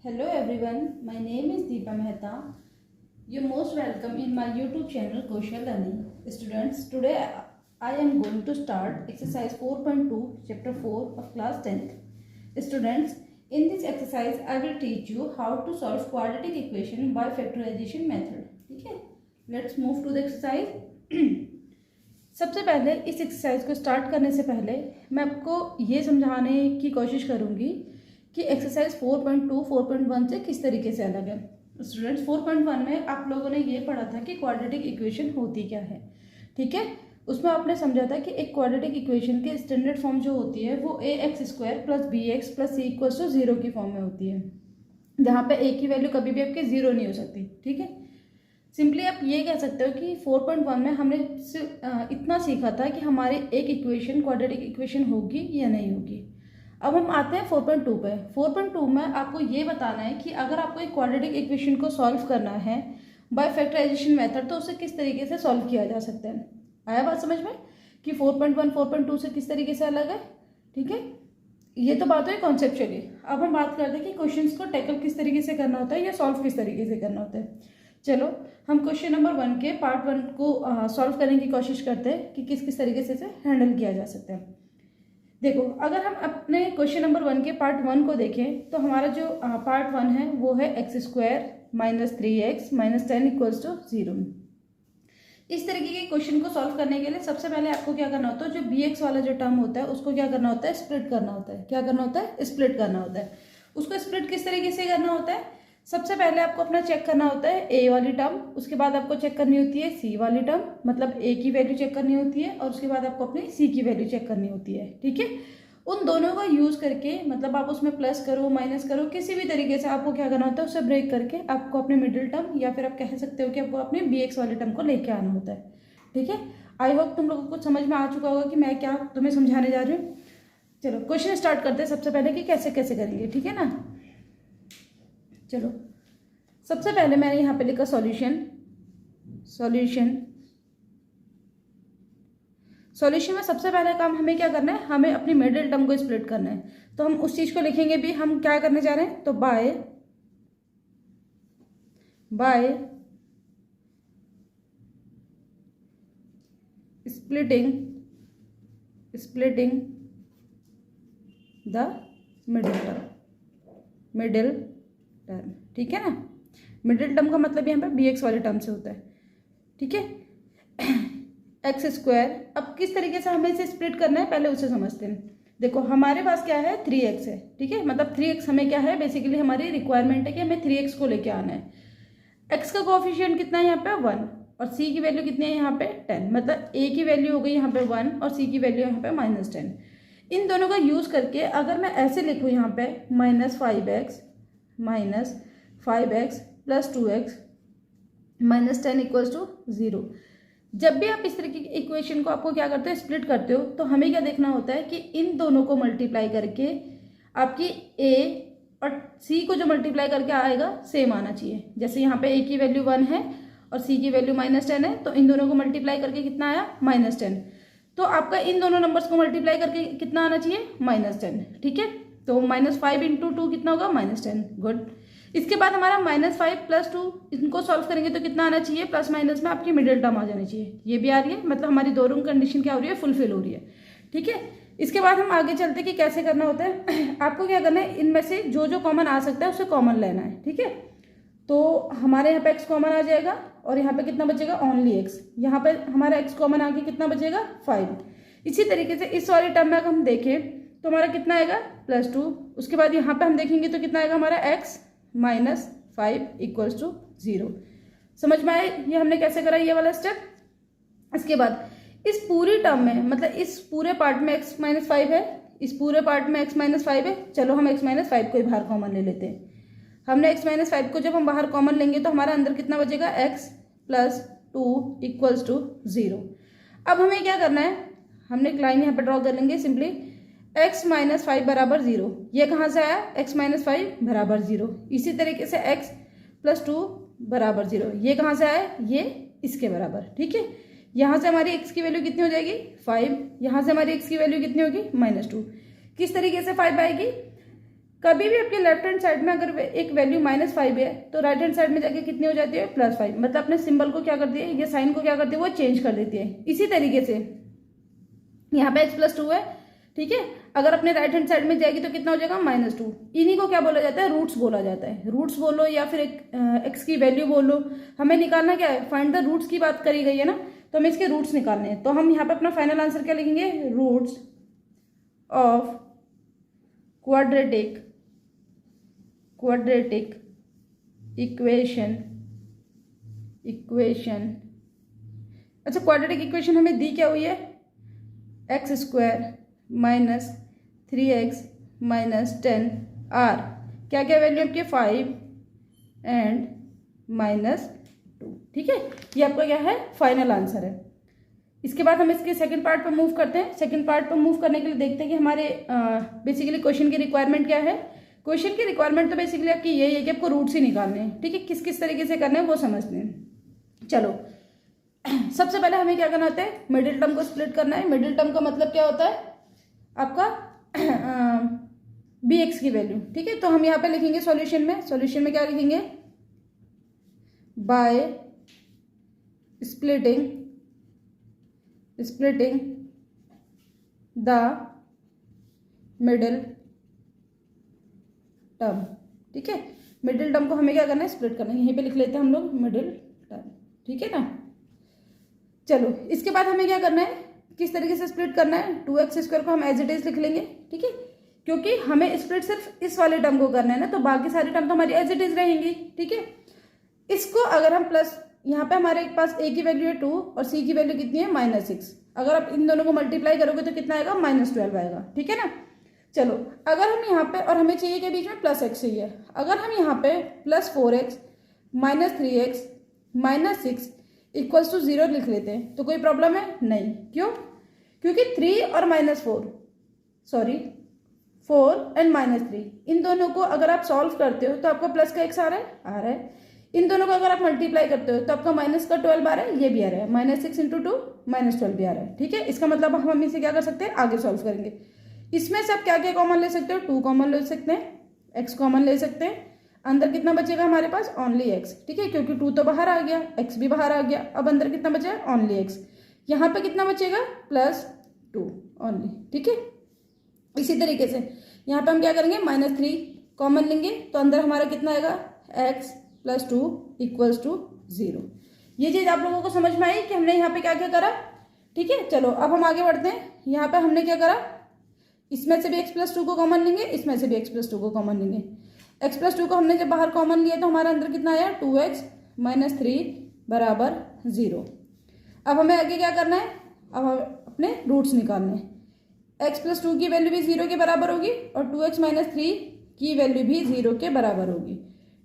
Hello everyone, my name is Deepa Mehta. You're most welcome in my YouTube channel Kaushal Learning. Students, today I am going to start exercise 4.2 chapter 4 of class 10th. Students, in this exercise I will teach you how to solve quadratic equation by factorization method. ठीक है, let's move to the exercise. सबसे पहले इस exercise को start करने से पहले मैं आपको ये समझाने की कोशिश करूँगी कि एक्सरसाइज 4.2 4.1 से किस तरीके से अलग है। स्टूडेंट्स, 4.1 में आप लोगों ने ये पढ़ा था कि क्वाड्रेटिक इक्वेशन होती क्या है। ठीक है, उसमें आपने समझा था कि एक क्वाड्रेटिक इक्वेशन के स्टैंडर्ड फॉर्म जो होती है वो ax² + bx + c = 0 की फॉर्म में होती है, जहाँ पे a की वैल्यू कभी भी आपके 0 नहीं हो सकती। ठीक है, सिंपली आप ये कह सकते हो कि 4.1 में हमने इतना सीखा था कि हमारी एक इक्वेशन क्वाड्रेटिक इक्वेशन होगी या नहीं होगी। अब हम आते हैं 4.2 पे। 4.2 में आपको ये बताना है कि अगर आपको एक क्वाड्रेटिक इक्वेशन को सॉल्व करना है बाय फैक्टराइजेशन मेथड तो उसे किस तरीके से सॉल्व किया जा सकता है। आया बात समझ में कि 4.1 4.2 से किस तरीके से अलग है। ठीक है, ये तो बात हुई कॉन्सेप्चुअली। अब हम बात करते हैं कि क्वेश्चंस को टैकल किस तरीके से करना होता है या सॉल्व किस तरीके से करना होता है। चलो हम क्वेश्चन नंबर 1 के पार्ट 1 को सॉल्व करने की कोशिश करते हैं कि किस किस तरीके से इसे हैंडल किया जा सकता है। देखो, अगर हम अपने क्वेश्चन नंबर 1 के पार्ट 1 को देखें तो हमारा जो पार्ट 1 है वो है x² - 3x - 10 = 0। इस तरीके के क्वेश्चन को सॉल्व करने के लिए सबसे पहले आपको क्या करना होता है, जो bx वाला जो टर्म होता है उसको क्या करना होता है, स्प्लिट करना होता है। क्या करना होता है, स्प्लिट करना होता है। उसको स्प्लिट किस तरीके से करना होता है, सबसे पहले आपको अपना चेक करना होता है a वाली टर्म, उसके बाद आपको चेक करनी होती है c वाली टर्म, मतलब a की वैल्यू चेक करनी होती है और उसके बाद आपको अपनी c की वैल्यू चेक करनी होती है। ठीक है, उन दोनों का यूज करके मतलब आप उसमें प्लस करो माइनस करो, किसी भी तरीके से आपको क्या करना होता है, उसे ब्रेक करके आपको अपने मिडिल टर्म या फिर आप कह सकते हो कि आपको अपने bx वाले टर्म को लेके आना होता है। ठीक है, आई होप तुम लोगों को समझ में आ चुका होगा कि मैं क्या तुम्हें समझाने जा रही हूँ। चलो क्वेश्चन स्टार्ट करते हैं सबसे पहले कि कैसे कैसे करेंगे। ठीक है ना, चलो सबसे पहले मैंने यहाँ पे लिखा सॉल्यूशन में सबसे पहला काम हमें क्या करना है, हमें अपनी मिडिल टर्म को स्प्लिट करना है। तो हम उस चीज को लिखेंगे भी, हम क्या करने जा रहे हैं, तो by splitting the middle term. ठीक है ना, मिडिल टर्म का मतलब यहाँ पे bx वाले टर्म से होता है। ठीक है, x²। अब किस तरीके से हमें इसे स्प्लिट करना है पहले उसे समझते हैं। देखो हमारे पास क्या है, 3x है। ठीक है, मतलब 3x हमें क्या है, बेसिकली हमारी रिक्वायरमेंट है कि हमें 3x को लेके आना है। x का कोएफिशिएंट कितना है यहाँ पे 1 और c की वैल्यू कितनी है यहाँ पे 10, मतलब a की वैल्यू हो गई यहाँ पे 1 और c की वैल्यू यहाँ पे -10। इन दोनों का यूज करके अगर मैं ऐसे लिखूँ यहाँ पे -5x + 2x - 10 = 0। जब भी आप इस तरीके की इक्वेशन को आपको क्या करते हो, स्प्लिट करते हो, तो हमें क्या देखना होता है कि इन दोनों को मल्टीप्लाई करके आपकी a और c को जो मल्टीप्लाई करके आएगा सेम आना चाहिए। जैसे यहाँ पे a की वैल्यू 1 है और c की वैल्यू -10 है, तो इन दोनों को मल्टीप्लाई करके कितना आया, -10। तो आपका इन दोनों नंबर्स को मल्टीप्लाई करके कितना आना चाहिए, -10। ठीक है, तो -5 × 2 कितना होगा, -10। गुड। इसके बाद हमारा -5 + 2 इनको सॉल्व करेंगे तो कितना आना चाहिए, प्लस माइनस में आपकी मिडिल टर्म आ जानी चाहिए। ये भी आ रही है, मतलब हमारी दोनों कंडीशन क्या हो रही है, फुलफिल हो रही है। ठीक है, इसके बाद हम आगे चलते हैं कि कैसे करना होता है। आपको क्या करना है, इनमें से जो जो कॉमन आ सकता है उसे कॉमन लेना है। ठीक है, तो हमारे यहाँ पे x कॉमन आ जाएगा और यहाँ पे कितना बचेगा, ओनली x। यहाँ पे हमारा x कॉमन आके कितना बचेगा, 5। इसी तरीके से इस वाली टर्म में अगर हम देखें तो हमारा कितना आएगा, +2। उसके बाद यहाँ पे हम देखेंगे तो कितना आएगा हमारा x - 5 = 0। समझ में आए ये हमने कैसे करा ये वाला स्टेप। इसके बाद इस पूरी टर्म में, मतलब इस पूरे पार्ट में x - 5 है, इस पूरे पार्ट में x - 5 है। चलो हम x - 5 को ही बाहर कॉमन ले लेते हैं। हमने x - 5 को जब हम बाहर कॉमन लेंगे तो हमारा अंदर कितना बचेगा, x + 2 = 0। अब हमें क्या करना है, हमने एक लाइन यहाँ पे ड्रॉ कर लेंगे सिंपली, x - 5 = 0। ये कहाँ से आया, x - 5 = 0। इसी तरीके से x + 2 = 0, ये कहाँ से आया, ये इसके बराबर। ठीक है, यहाँ से हमारी x की वैल्यू कितनी हो जाएगी, 5। यहाँ से हमारी x की वैल्यू कितनी होगी, -2। किस तरीके से 5 आएगी, कभी भी आपके लेफ्ट हैंड साइड में अगर एक वैल्यू -5 है तो राइट हैंड साइड में जाके कितनी हो जाती है +5, मतलब अपने सिंबल को क्या करती है, ये साइन को क्या करती है, वो चेंज कर देती है। इसी तरीके से यहाँ पे x+2 है, ठीक है, अगर अपने राइट हैंड साइड में जाएगी तो कितना हो जाएगा -2। इन्हीं को क्या बोला जाता है, रूट्स बोला जाता है। रूट्स बोलो या फिर एक्स की वैल्यू बोलो, हमें निकालना क्या है, फाइंड द रूट्स की बात करी गई है ना, तो हमें इसके रूट्स निकालने हैं। तो हम यहाँ पे अपना फाइनल आंसर क्या लिखेंगे, रूट्स ऑफ क्वाड्रेटिक इक्वेशन। अच्छा, क्वाड्रेटिक इक्वेशन हमें दी क्या हुई है, x² - 3x - 10r, क्या क्या वैल्यू आपकी 5 एंड -2, ठीक है। ये आपका क्या है, फाइनल आंसर है। इसके बाद हम इसके सेकंड पार्ट पर मूव करते हैं। सेकंड पार्ट पर मूव करने के लिए देखते हैं कि हमारे बेसिकली क्वेश्चन की रिक्वायरमेंट क्या है। क्वेश्चन की रिक्वायरमेंट तो बेसिकली आपकी यही है कि आपको रूट्स ही निकालने हैं, ठीक है, किस किस तरीके से करने हैं वो समझते हैं। चलो, सबसे पहले हमें क्या करना होता है, मिडिल टर्म को स्प्लिट करना है। मिडिल टर्म का मतलब क्या होता है, आपका bx की वैल्यू, ठीक है। तो हम यहाँ पे लिखेंगे सॉल्यूशन में क्या लिखेंगे, by splitting the middle term, ठीक है। मिडिल टर्म को हमें क्या करना है, स्प्लिट करना है। यहीं पे लिख लेते हैं हम लोग मिडिल टर्म, ठीक है ना। चलो, इसके बाद हमें क्या करना है, किस तरीके से स्प्लिट करना है, 2x² को हम एज इट इज लिख लेंगे, ठीक है, क्योंकि हमें स्प्लिट सिर्फ इस वाले टर्म को करना है ना, तो बाकी सारे टर्म तो हमारी एज इट इज रहेंगी, ठीक है। इसको अगर हम प्लस, यहाँ पे हमारे पास a की वैल्यू है 2 और c की वैल्यू कितनी है -6, अगर आप इन दोनों को मल्टीप्लाई करोगे तो कितना आएगा, -12 आएगा, ठीक है ना। चलो, अगर हम यहाँ पे, और हमें चाहिए के बीच में +x चाहिए, अगर हम यहाँ पे +4x - 3x - 6 = 0 लिख लेते हैं तो कोई प्रॉब्लम है, नहीं। क्यों, क्योंकि 3 और -4 एंड -3 इन दोनों को अगर आप सॉल्व करते हो तो आपका प्लस का x आ रहा है। इन दोनों को अगर आप मल्टीप्लाई करते हो तो आपका -12 आ रहा है, ये भी आ रहा है, -6 × 2 -12 भी आ रहा है, ठीक है। इसका मतलब हम इसे क्या कर सकते हैं, आगे सॉल्व करेंगे। इसमें से आप क्या क्या कॉमन ले सकते हो, 2 कॉमन ले सकते हैं, x कॉमन ले सकते हैं, अंदर कितना बचेगा हमारे पास, ओनली x, ठीक है, क्योंकि 2 तो बाहर आ गया, x भी बाहर आ गया, अब अंदर कितना बचा, ओनली x। यहाँ पे कितना बचेगा, +2 ओनली, ठीक है। इसी तरीके से यहाँ पे हम क्या करेंगे, -3 कॉमन लेंगे तो अंदर हमारा कितना आएगा, x + 2 = 0। ये चीज आप लोगों को समझ में आई कि हमने यहाँ पे क्या क्या करा, ठीक है। चलो, अब हम आगे बढ़ते हैं। यहाँ पे हमने क्या करा, इसमें से भी x+2 को कॉमन लेंगे, इसमें से भी x+2 को कॉमन लेंगे। x+2 को हमने जब बाहर कॉमन लिया तो हमारे अंदर कितना आया, 2x - 3 = 0। अब हमें आगे क्या करना है, अब हमें अपने रूट्स निकालने हैं। x+2 की वैल्यू भी 0 के बराबर होगी और 2x - 3 की वैल्यू भी 0 के बराबर होगी,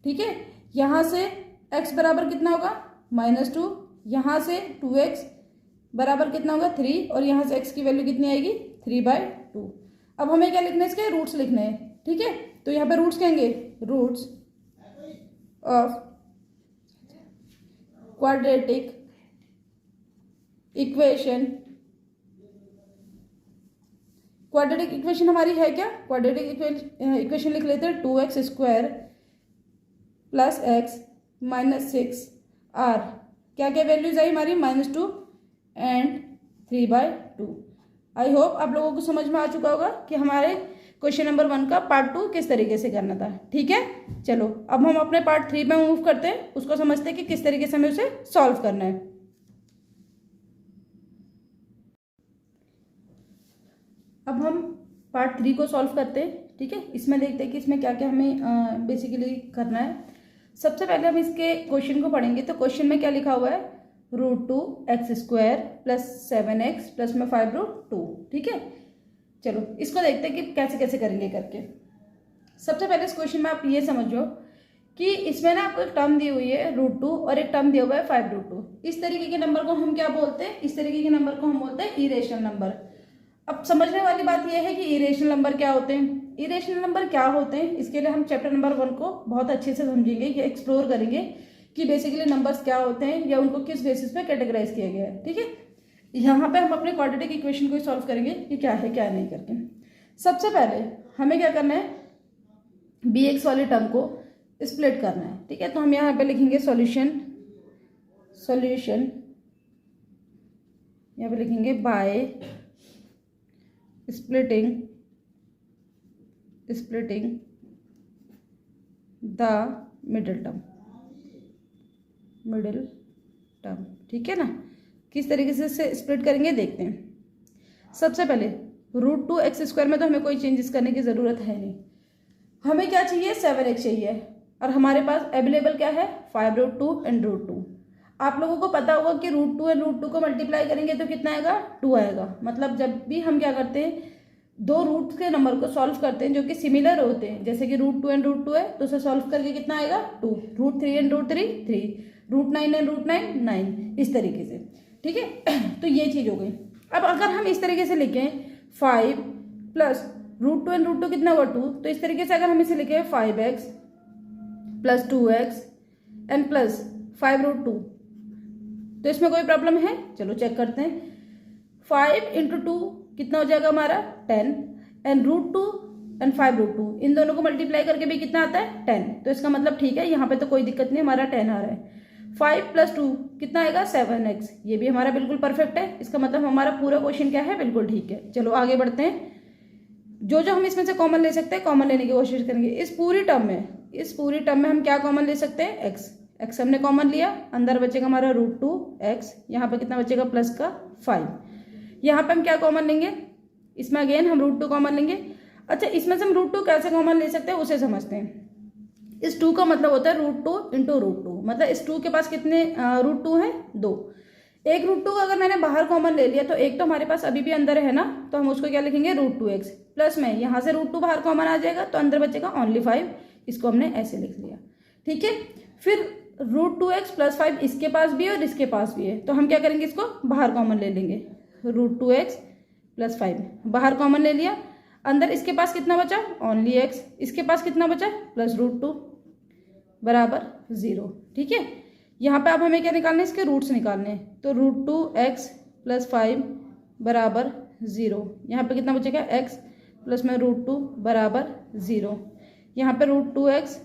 ठीक है। यहाँ से x बराबर कितना होगा, -2, यहाँ से 2x बराबर कितना होगा, 3, और यहाँ से x की वैल्यू कितनी आएगी, 3/2। अब हमें क्या लिखना है, इसके रूट्स लिखने हैं, ठीक है। तो यहाँ पे रूट्स कहेंगे, रूट्स ऑफ क्वाड्रेटिक इक्वेशन हमारी है क्या, क्वाड्रेटिक इक्वेशन लिख लेते हैं, 2x² + x - 6r, क्या क्या वैल्यूज आई हमारी, -2 एंड 3/2। आई होप आप लोगों को समझ में आ चुका होगा कि हमारे क्वेश्चन नंबर 1 का पार्ट 2 किस तरीके से करना था, ठीक है। चलो, अब हम अपने पार्ट 3 में मूव करते हैं, उसको समझते हैं कि किस तरीके से हमें उसे सॉल्व करना है। अब हम पार्ट 3 को सॉल्व करते हैं, ठीक है। इसमें देखते हैं कि इसमें क्या क्या हमें बेसिकली करना है। सबसे पहले हम इसके क्वेश्चन को पढ़ेंगे। तो क्वेश्चन में क्या लिखा हुआ है, √2x² + 7x + 5√2, ठीक है। चलो, इसको देखते हैं कि कैसे कैसे करेंगे करके। सबसे पहले इस क्वेश्चन में आप ये समझो कि इसमें ना आपको एक टर्म दी हुई है √2 और एक टर्म दिया हुआ है 5√2। इस तरीके के नंबर को हम क्या बोलते हैं, इस तरीके के नंबर को हम बोलते हैं इरेशनल नंबर। अब समझने वाली बात यह है कि इरेशनल नंबर क्या होते हैं। इरेशनल नंबर क्या होते हैं, इसके लिए हम चैप्टर नंबर 1 को बहुत अच्छे से समझेंगे, ये एक्सप्लोर करेंगे कि बेसिकली नंबर्स क्या होते हैं या उनको किस बेसिस पे कैटेगराइज किया गया है, ठीक है। यहाँ पे हम अपने क्वाड्रेटिक इक्वेशन को सॉल्व करेंगे कि क्या है क्या नहीं करके। सबसे पहले हमें क्या करना है, bx वाले टर्म को स्प्लिट करना है। ठीक है, तो हम यहाँ पे लिखेंगे सॉल्यूशन यहाँ पे लिखेंगे by splitting the middle term. ठीक है ना, किस तरीके से स्प्लिट करेंगे देखते हैं। सबसे पहले √2x² में तो हमें कोई चेंजेस करने की ज़रूरत है नहीं। हमें क्या चाहिए, 7x चाहिए, और हमारे पास अवेलेबल क्या है, 5√2 एंड √2। आप लोगों को पता होगा कि √2 एंड √2 को मल्टीप्लाई करेंगे तो कितना आएगा, 2 आएगा। मतलब जब भी हम क्या करते हैं, दो रूट्स के नंबर को सॉल्व करते हैं जो कि सिमिलर होते हैं, जैसे कि √2 एंड √2 है, तो उसे सॉल्व करके कितना आएगा, 2, √3 एंड √3 3, √9 एंड √9 9, इस तरीके से। ठीक है, तो ये चीज़ हो गई। अब अगर हम इस तरीके से लिखें 5 प्लस √2 एंड √2 कितना हुआ, 2, तो इस तरीके से अगर हम इसे लिखें 5x plus 2x and plus 5√2, तो इसमें कोई प्रॉब्लम है, चलो चेक करते हैं। 5 × 2 कितना हो जाएगा हमारा 10, एंड √2 एंड 5√2 इन दोनों को मल्टीप्लाई करके भी कितना आता है 10, तो इसका मतलब ठीक है, यहाँ पे तो कोई दिक्कत नहीं, हमारा 10 आ रहा है। 5 + 2 कितना आएगा 7x, ये भी हमारा बिल्कुल परफेक्ट है। इसका मतलब हमारा पूरा क्वेश्चन क्या है, बिल्कुल ठीक है। चलो आगे बढ़ते हैं। जो हम इसमें से कॉमन ले सकते हैं, कॉमन लेने की कोशिश करेंगे। इस पूरी टर्म में हम क्या कॉमन ले सकते हैं, x हमने कॉमन लिया, अंदर बचेगा हमारा √2x, यहाँ पे कितना बचेगा प्लस का 5। यहाँ पे हम क्या कॉमन लेंगे, इसमें अगेन हम √2 कॉमन लेंगे। अच्छा, इसमें से हम √2 कैसे कॉमन ले सकते हैं उसे समझते हैं। इस 2 का मतलब होता है √2 × √2, मतलब इस 2 के पास कितने √2 है, 2। एक √2 अगर मैंने बाहर कॉमन ले लिया तो एक तो हमारे पास अभी भी अंदर है ना, तो हम उसको क्या लिखेंगे √2x, प्लस में यहाँ से √2 बाहर कॉमन आ जाएगा तो अंदर बचेगा ओनली 5, इसको हमने ऐसे लिख लिया। ठीक है, फिर √2x + 5 इसके पास भी है और इसके पास भी है, तो हम क्या करेंगे, इसको बाहर कॉमन ले लेंगे। √2x + 5 बाहर कॉमन ले लिया, अंदर इसके पास कितना बचा, ओनली x, इसके पास कितना बचा प्लस √2 बराबर 0। ठीक है, यहाँ पे अब हमें क्या निकालना है, इसके रूट्स निकालने हैं, तो √2x + 5 बराबर 0। यहाँ पे कितना बचेगा, x प्लस में √2 बराबर 0। यहाँ पे √2x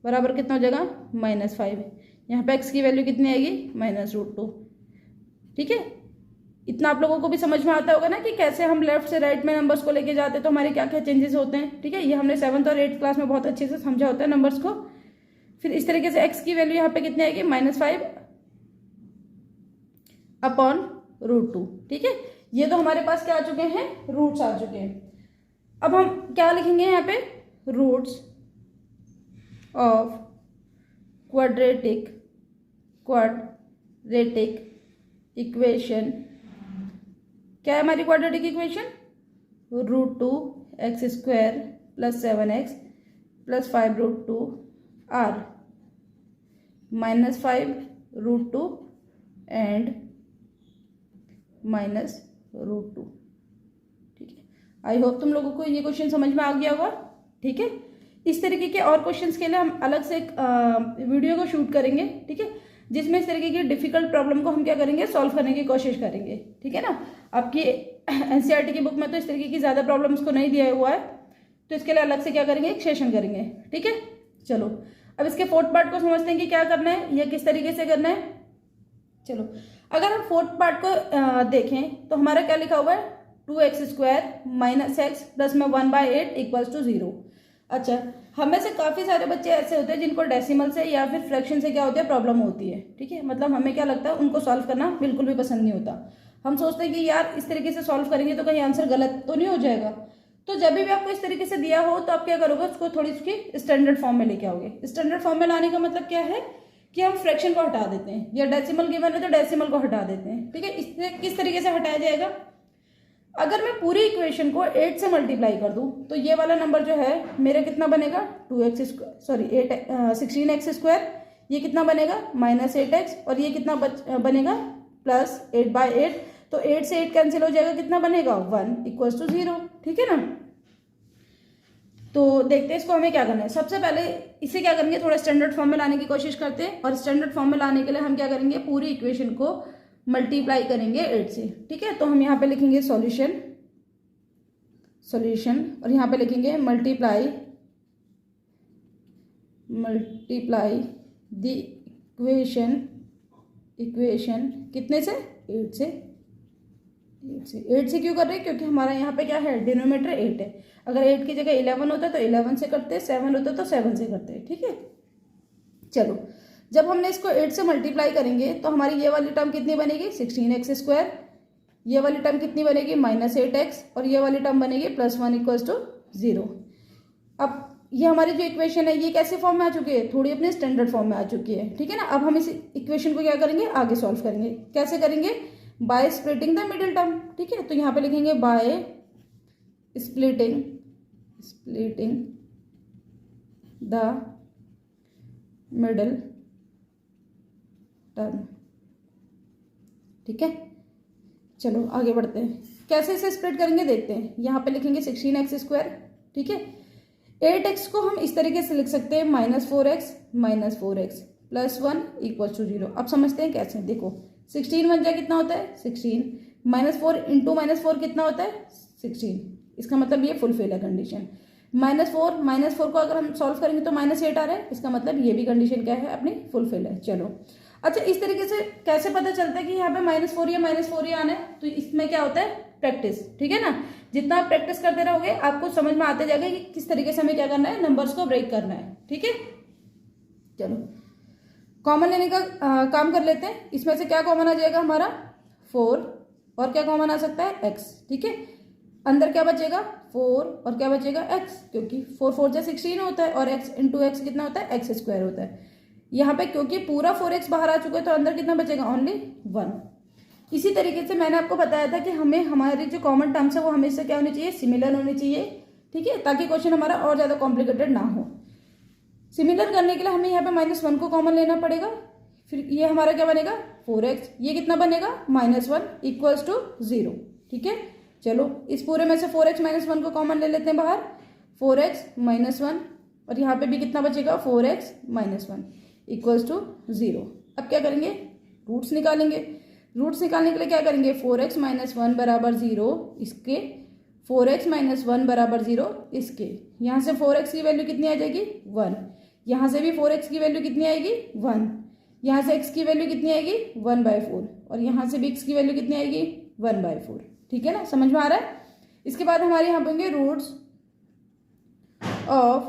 बराबर कितना हो जाएगा -5। यहाँ पे x की वैल्यू कितनी आएगी, -√2। ठीक है, इतना आप लोगों को भी समझ में आता होगा ना कि कैसे हम लेफ्ट से राइट में नंबर्स को लेके जाते हैं तो हमारे क्या क्या चेंजेस होते हैं। ठीक है, ये हमने 7th और 8th क्लास में बहुत अच्छे से समझा होता है नंबर्स को। फिर इस तरीके से x की वैल्यू यहाँ पे कितनी आएगी, -5 अपॉन √2। ठीक है, ये तो हमारे पास क्या आ चुके हैं, रूट्स आ चुके हैं। अब हम क्या लिखेंगे यहाँ पे, रूट्स ऑफ क्वाड्रेटिक इक्वेशन। क्या है हमारी quadratic equation, √2x² + 7x + 5√2 r -5√2 and -√2। ठीक है, आई होप तुम लोगों को ये क्वेश्चन समझ में आ गया होगा। ठीक है, इस तरीके के और क्वेश्चंस के लिए हम अलग से एक वीडियो को शूट करेंगे। ठीक है, जिसमें इस तरीके की डिफिकल्ट प्रॉब्लम को हम क्या करेंगे, सॉल्व करने की कोशिश करेंगे। ठीक है ना, आपकी एनसीईआरटी की बुक में तो इस तरीके की ज़्यादा प्रॉब्लम्स को नहीं दिया हुआ है, तो इसके लिए अलग से क्या करेंगे, एक सेशन करेंगे। ठीक है, चलो अब इसके 4th पार्ट को समझते हैं कि क्या करना है या किस तरीके से करना है। चलो अगर हम 4th पार्ट को देखें तो हमारा क्या लिखा हुआ है, 2x² - x प्लस में 1/8 = 0। अच्छा, हमें से काफ़ी सारे बच्चे ऐसे होते हैं जिनको डेसिमल से या फिर फ्रैक्शन से क्या होती है, प्रॉब्लम होती है। ठीक है, मतलब हमें क्या लगता है, उनको सॉल्व करना बिल्कुल भी पसंद नहीं होता। हम सोचते हैं कि यार इस तरीके से सॉल्व करेंगे तो कहीं आंसर गलत तो नहीं हो जाएगा। तो जब भी आपको इस तरीके से दिया हो तो आप क्या करोगे, उसको थोड़ी उसकी स्टैंडर्ड फॉर्म में लेके आओगे। स्टैंडर्ड फॉर्म में लाने का मतलब क्या है कि हम फ्रैक्शन को हटा देते हैं, या डेसिमल गिवन है तो डेसिमल को हटा देते हैं। ठीक है, इससे किस तरीके से हटाया जाएगा, अगर मैं पूरी इक्वेशन को 8 से मल्टीप्लाई कर दूं तो ये वाला नंबर जो है मेरा कितना बनेगा, 16x², ये कितना बनेगा -8x, और ये कितना बनेगा +8/8। तो 8 से 8 कैंसिल हो जाएगा, कितना बनेगा 1 = 0। ठीक है ना, तो देखते हैं इसको हमें क्या करना है। सबसे पहले इसे क्या करेंगे, थोड़ा स्टैंडर्ड फॉर्म में लाने की कोशिश करते हैं, और स्टैंडर्ड फॉर्म में लाने के लिए हम क्या करेंगे, पूरी इक्वेशन को मल्टीप्लाई करेंगे 8 से। ठीक है, तो हम यहाँ पे लिखेंगे सॉल्यूशन, और यहाँ पे लिखेंगे मल्टीप्लाई मल्टीप्लाई द इक्वेशन कितने से, 8 से। 8 से क्यों कर रहे हैं, क्योंकि हमारा यहाँ पे क्या है, डिनोमिनेटर 8 है। अगर 8 की जगह 11 होता तो 11 से करते, 7 होता तो 7 से करते। ठीक है, चलो जब हमने इसको 8 से मल्टीप्लाई करेंगे तो हमारी ये वाली टर्म कितनी बनेगी, 16x²। ये वाली टर्म कितनी बनेगी, -8x। और ये वाली टर्म बनेगी +1 = 0। अब ये हमारी जो इक्वेशन है ये कैसे फॉर्म में आ चुकी है, थोड़ी अपने स्टैंडर्ड फॉर्म में आ चुकी है। ठीक है ना। अब हम इस इक्वेशन को क्या करेंगे, आगे सॉल्व करेंगे। कैसे करेंगे, by splitting the middle term. ठीक है, तो यहाँ पे लिखेंगे by splitting the middle term. ठीक है, चलो आगे बढ़ते हैं। कैसे इसे स्प्लिट करेंगे देखते हैं। यहाँ पे लिखेंगे 16x²। ठीक है, 8x को हम इस तरीके से लिख सकते हैं -4x +1 = 0। अब समझते हैं कैसे। देखो 16 बन जाए कितना होता है, 16 -4 × -4 कितना होता है, 16। इसका मतलब ये फुलफिल है कंडीशन। -4 को अगर हम सॉल्व करेंगे तो -8 आ रहा है, इसका मतलब ये भी कंडीशन क्या है, अपनी फुलफिल है। चलो अच्छा, इस तरीके से कैसे पता चलता है कि यहाँ पे -4 या -4 ही आना है, तो इसमें क्या होता है, प्रैक्टिस। ठीक है ना। जितना आप प्रैक्टिस करते रहोगे आपको समझ में आते जाएगा कि किस तरीके से हमें क्या करना है, नंबर्स को ब्रेक करना है। ठीक है, चलो कॉमन लेने का काम कर लेते हैं। इसमें से क्या कॉमन आ जाएगा हमारा, 4। और क्या कॉमन आ सकता है, x। ठीक है, अंदर क्या बचेगा, 4 और क्या बचेगा, x, क्योंकि 4 4 जा 16 होता है और x × x कितना होता है, x² होता है। यहाँ पे क्योंकि पूरा 4x बाहर आ चुका है तो अंदर कितना बचेगा, ओनली 1। इसी तरीके से मैंने आपको बताया था कि हमें हमारी जो कॉमन टर्म्स है वो हमेशा क्या होनी चाहिए, सिमिलर होनी चाहिए। ठीक है, ताकि क्वेश्चन हमारा और ज़्यादा कॉम्प्लिकेटेड ना हो। सिमिलर करने के लिए हमें यहाँ पे -1 को कॉमन लेना पड़ेगा। फिर ये हमारा क्या बनेगा, 4x। ये कितना बनेगा, -1 = 0। ठीक है, चलो इस पूरे में से 4x - 1 को कॉमन ले लेते हैं बाहर। 4x - 1 और यहाँ पे भी कितना बचेगा, 4x - 1 = 0। अब क्या करेंगे, रूट्स निकालेंगे। रूट्स निकालने के लिए क्या करेंगे, 4x - 1 = 0 इसके, 4x - 1 = 0 इसके। यहाँ से 4x की वैल्यू कितनी आ जाएगी, 1। यहाँ से भी 4x की वैल्यू कितनी आएगी, 1। यहाँ से x की वैल्यू कितनी आएगी, 1/4। और यहाँ से भी x की वैल्यू कितनी आएगी, 1/4। ठीक है ना, समझ में आ रहा है। इसके बाद हमारे यहाँ होंगे रूट्स ऑफ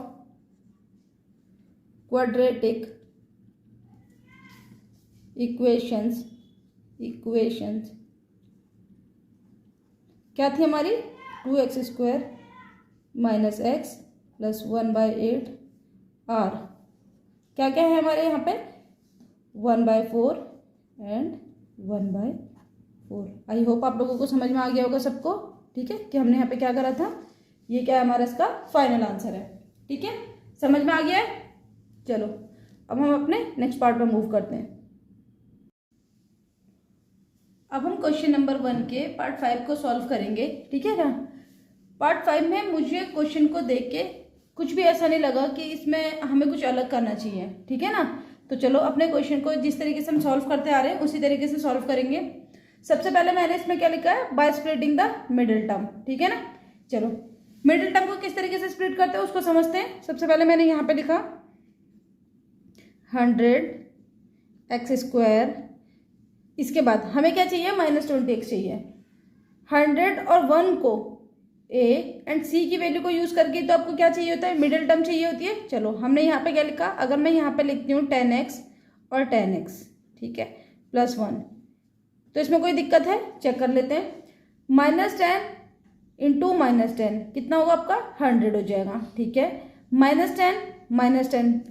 क्वाड्रेटिक इक्वेशंस। क्या थी हमारी, 2x² - x + 1/8 r। क्या क्या है हमारे यहाँ पे, 1/4 एंड 1/4। आई होप आप लोगों को समझ में आ गया होगा सबको। ठीक है, कि हमने यहाँ पे क्या करा था, ये क्या हमारा इसका फाइनल आंसर है। ठीक है, समझ में आ गया है। चलो अब हम अपने नेक्स्ट पार्ट में मूव करते हैं। अब हम क्वेश्चन नंबर 1 के पार्ट 5 को सॉल्व करेंगे। ठीक है ना। पार्ट 5 में मुझे क्वेश्चन को देख के कुछ भी ऐसा नहीं लगा कि इसमें हमें कुछ अलग करना चाहिए। ठीक है ना। तो चलो अपने क्वेश्चन को जिस तरीके से हम सॉल्व करते आ रहे हैं उसी तरीके से सॉल्व करेंगे। सबसे पहले मैंने इसमें क्या लिखा है, by splitting the middle term. ठीक है ना। चलो मिडिल टर्म को किस तरीके से स्प्लिट करते हैं उसको समझते हैं। सबसे पहले मैंने यहाँ पे लिखा 100x²। इसके बाद हमें क्या चाहिए, -20x चाहिए। 100 और 1 को a एंड c की वैल्यू को यूज करके तो आपको क्या चाहिए होता है, मिडिल टर्म चाहिए होती है। चलो हमने यहाँ पे क्या लिखा, अगर मैं यहाँ पे लिखती हूँ 10x और 10x, ठीक है, +1, तो इसमें कोई दिक्कत है, चेक कर लेते हैं। -10 × -10 कितना होगा आपका, 100 हो जाएगा। ठीक है, -10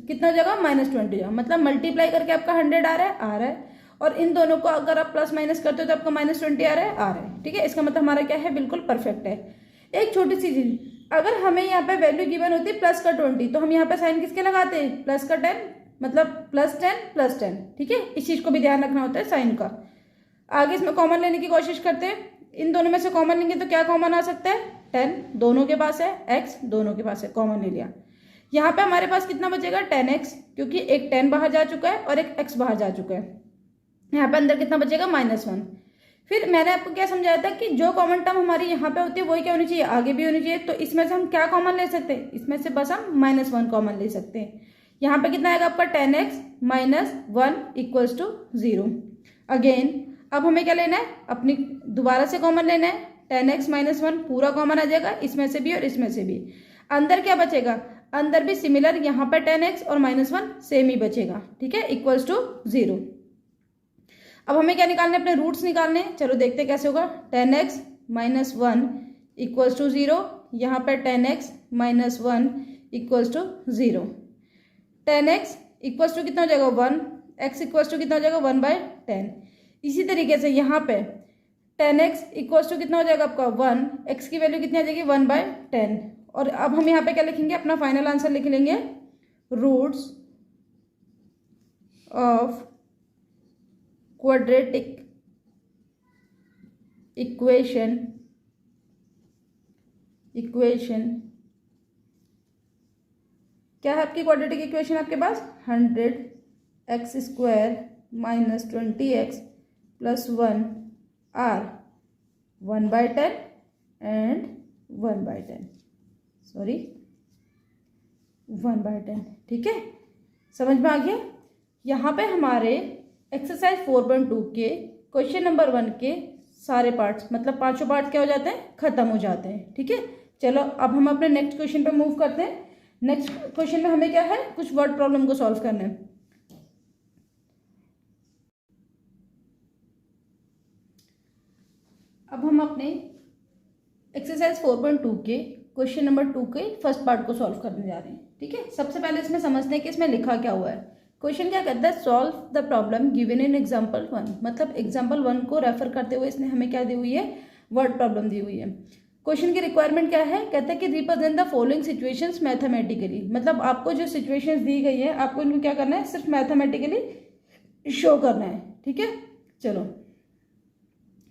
कितना हो जाएगा, -20 हो जाएगा। मतलब मल्टीप्लाई करके आपका 100 आ रहा है और इन दोनों को अगर आप प्लस माइनस करते हो तो आपका -20 आ रहा है। ठीक है, इसका मतलब हमारा क्या है, बिल्कुल परफेक्ट है। एक छोटी सी चीज, अगर हमें यहाँ पे वैल्यू गिवन होती है +20 तो हम यहाँ पे साइन किसके लगाते हैं, +10, मतलब +10 ठीक है, इस चीज को भी ध्यान रखना होता है साइन का। आगे इसमें कॉमन लेने की कोशिश करते हैं। इन दोनों में से कॉमन लेंगे तो क्या कॉमन आ सकता है, 10 दोनों के पास है, x दोनों के पास है, कॉमन ले लिया। यहाँ पे हमारे पास कितना बचेगा, 10x, क्योंकि एक 10 बाहर जा चुका है और एक x बाहर जा चुका है। यहाँ पे अंदर कितना बचेगा, -1। फिर मैंने आपको क्या समझाया था कि जो कॉमन टर्म हमारी यहाँ पे होती है वही क्या होनी चाहिए, आगे भी होनी चाहिए। तो इसमें से हम क्या कॉमन ले सकते हैं, इसमें से बस हम -1 कॉमन ले सकते हैं। यहाँ पे कितना आएगा आपका 10x minus 1 equals to 0। Again अब हमें क्या लेना है, अपनी दोबारा से कॉमन लेना है। 10x माइनस 1 पूरा कॉमन आ जाएगा, इसमें से भी और इसमें से भी। अंदर क्या बचेगा, अंदर भी सिमिलर, यहाँ पे 10x और माइनस 1 सेम ही बचेगा, ठीक है, इक्वल्स टू 0। अब हमें क्या निकालना है, अपने रूट्स निकालने हैं। चलो देखते हैं कैसे होगा। 10x माइनस 1 इक्वल्स टू 0, यहाँ पर 10x minus 1 equals to 0। 10x equals to कितना हो जाएगा 1, x इक्वल्स टू कितना हो जाएगा 1/10। इसी तरीके से यहाँ पे 10x इक्वल्स टू कितना हो जाएगा आपका 1, x की वैल्यू कितनी आ जाएगी 1/10। और अब हम यहाँ पे क्या लिखेंगे, अपना फाइनल आंसर लिख लेंगे, रूट्स ऑफ क्वाड्रेटिक इक्वेशन क्या है आपकी क्वाड्रेटिक इक्वेशन आपके पास, 100x² minus 20x plus 1 are 1/10 and 1/10, sorry 1/10, ठीक है, समझ में आ गया। यहाँ पे हमारे एक्सरसाइज 4.2 के क्वेश्चन नंबर 1 के सारे पार्ट्स, मतलब पांचों पार्ट्स क्या हो जाते हैं, खत्म हो जाते हैं, ठीक है। चलो अब हम अपने नेक्स्ट क्वेश्चन पे मूव करते हैं। नेक्स्ट क्वेश्चन में हमें क्या है, कुछ वर्ड प्रॉब्लम को सॉल्व करना है। अब हम अपने एक्सरसाइज 4.2 के क्वेश्चन नंबर 2 के फर्स्ट पार्ट को सॉल्व करने जा रहे हैं, ठीक है। सबसे पहले इसमें समझते हैं कि इसमें लिखा क्या हुआ है। क्वेश्चन क्या कहता है, solve the problem given in example 1, मतलब एग्जाम्पल 1 को रेफर करते हुए इसने हमें क्या दी हुई है, वर्ड प्रॉब्लम दी हुई है। क्वेश्चन की रिक्वायरमेंट क्या है, कहता है कि represent the following situations mathematically, मतलब आपको जो सिचुएशंस दी गई है आपको इनको क्या करना है, सिर्फ मैथमेटिकली शो करना है, ठीक है। चलो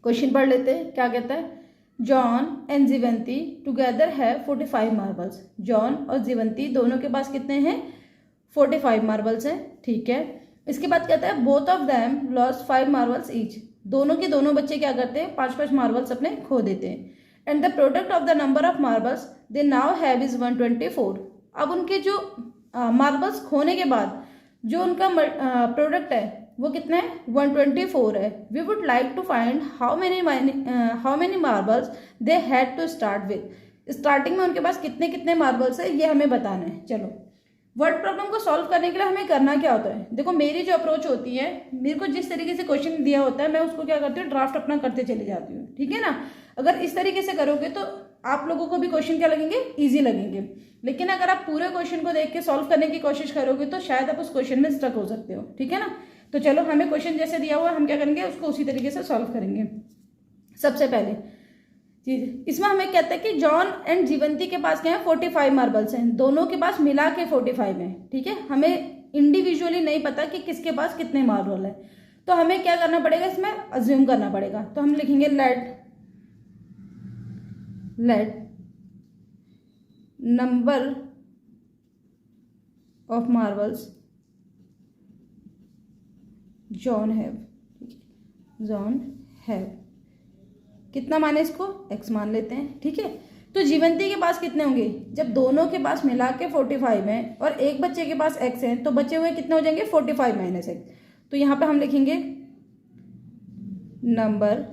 क्वेश्चन पढ़ लेते हैं, क्या कहता है, John and Jeevanti together have 45 marbles. John और जीवंती दोनों के पास कितने हैं, 45 मार्बल्स हैं, ठीक है। इसके बाद कहता है both of them lost 5 marbles each, दोनों के दोनों बच्चे क्या करते हैं, 5-5 मार्बल्स अपने खो देते हैं। And the product of the number of marbles they now have is 124। अब उनके जो मार्बल्स खोने के बाद जो उनका प्रोडक्ट है वो कितना है, 124 है। We would like to find how many marbles they had to start with, starting में उनके पास कितने कितने मार्बल्स है ये हमें बताना है। चलो वर्ड प्रॉब्लम को सॉल्व करने के लिए हमें करना क्या होता है, देखो मेरी जो अप्रोच होती है, मेरे को जिस तरीके से क्वेश्चन दिया होता है मैं उसको क्या करती हूँ, ड्राफ्ट अपना करते चले जाती हूँ, ठीक है ना। अगर इस तरीके से करोगे तो आप लोगों को भी क्वेश्चन क्या लगेंगे, ईजी लगेंगे। लेकिन अगर आप पूरे क्वेश्चन को देख के सॉल्व करने की कोशिश करोगे तो शायद आप उस क्वेश्चन में स्टक हो सकते हो, ठीक है ना। तो चलो हमें क्वेश्चन जैसे दिया हुआ है हम क्या करेंगे, उसको उसी तरीके से सॉल्व करेंगे। सबसे पहले चीज इसमें हमें कहता है कि जॉन एंड जीवंती के पास क्या है, 45 मार्बल्स हैं, दोनों के पास मिला के 45 हैं, ठीक है। हमें इंडिविजुअली नहीं पता कि किसके पास कितने मार्बल है, तो हमें क्या करना पड़ेगा, इसमें अज्यूम करना पड़ेगा। तो हम लिखेंगे let number of marbles John have, कितना माने इसको, x मान लेते हैं, ठीक है। तो जीवंती के पास कितने होंगे, जब दोनों के पास मिला के 45 हैं और एक बच्चे के पास x है तो बचे हुए कितने हो जाएंगे, 45 माइनस x। तो यहाँ पे हम लिखेंगे नंबर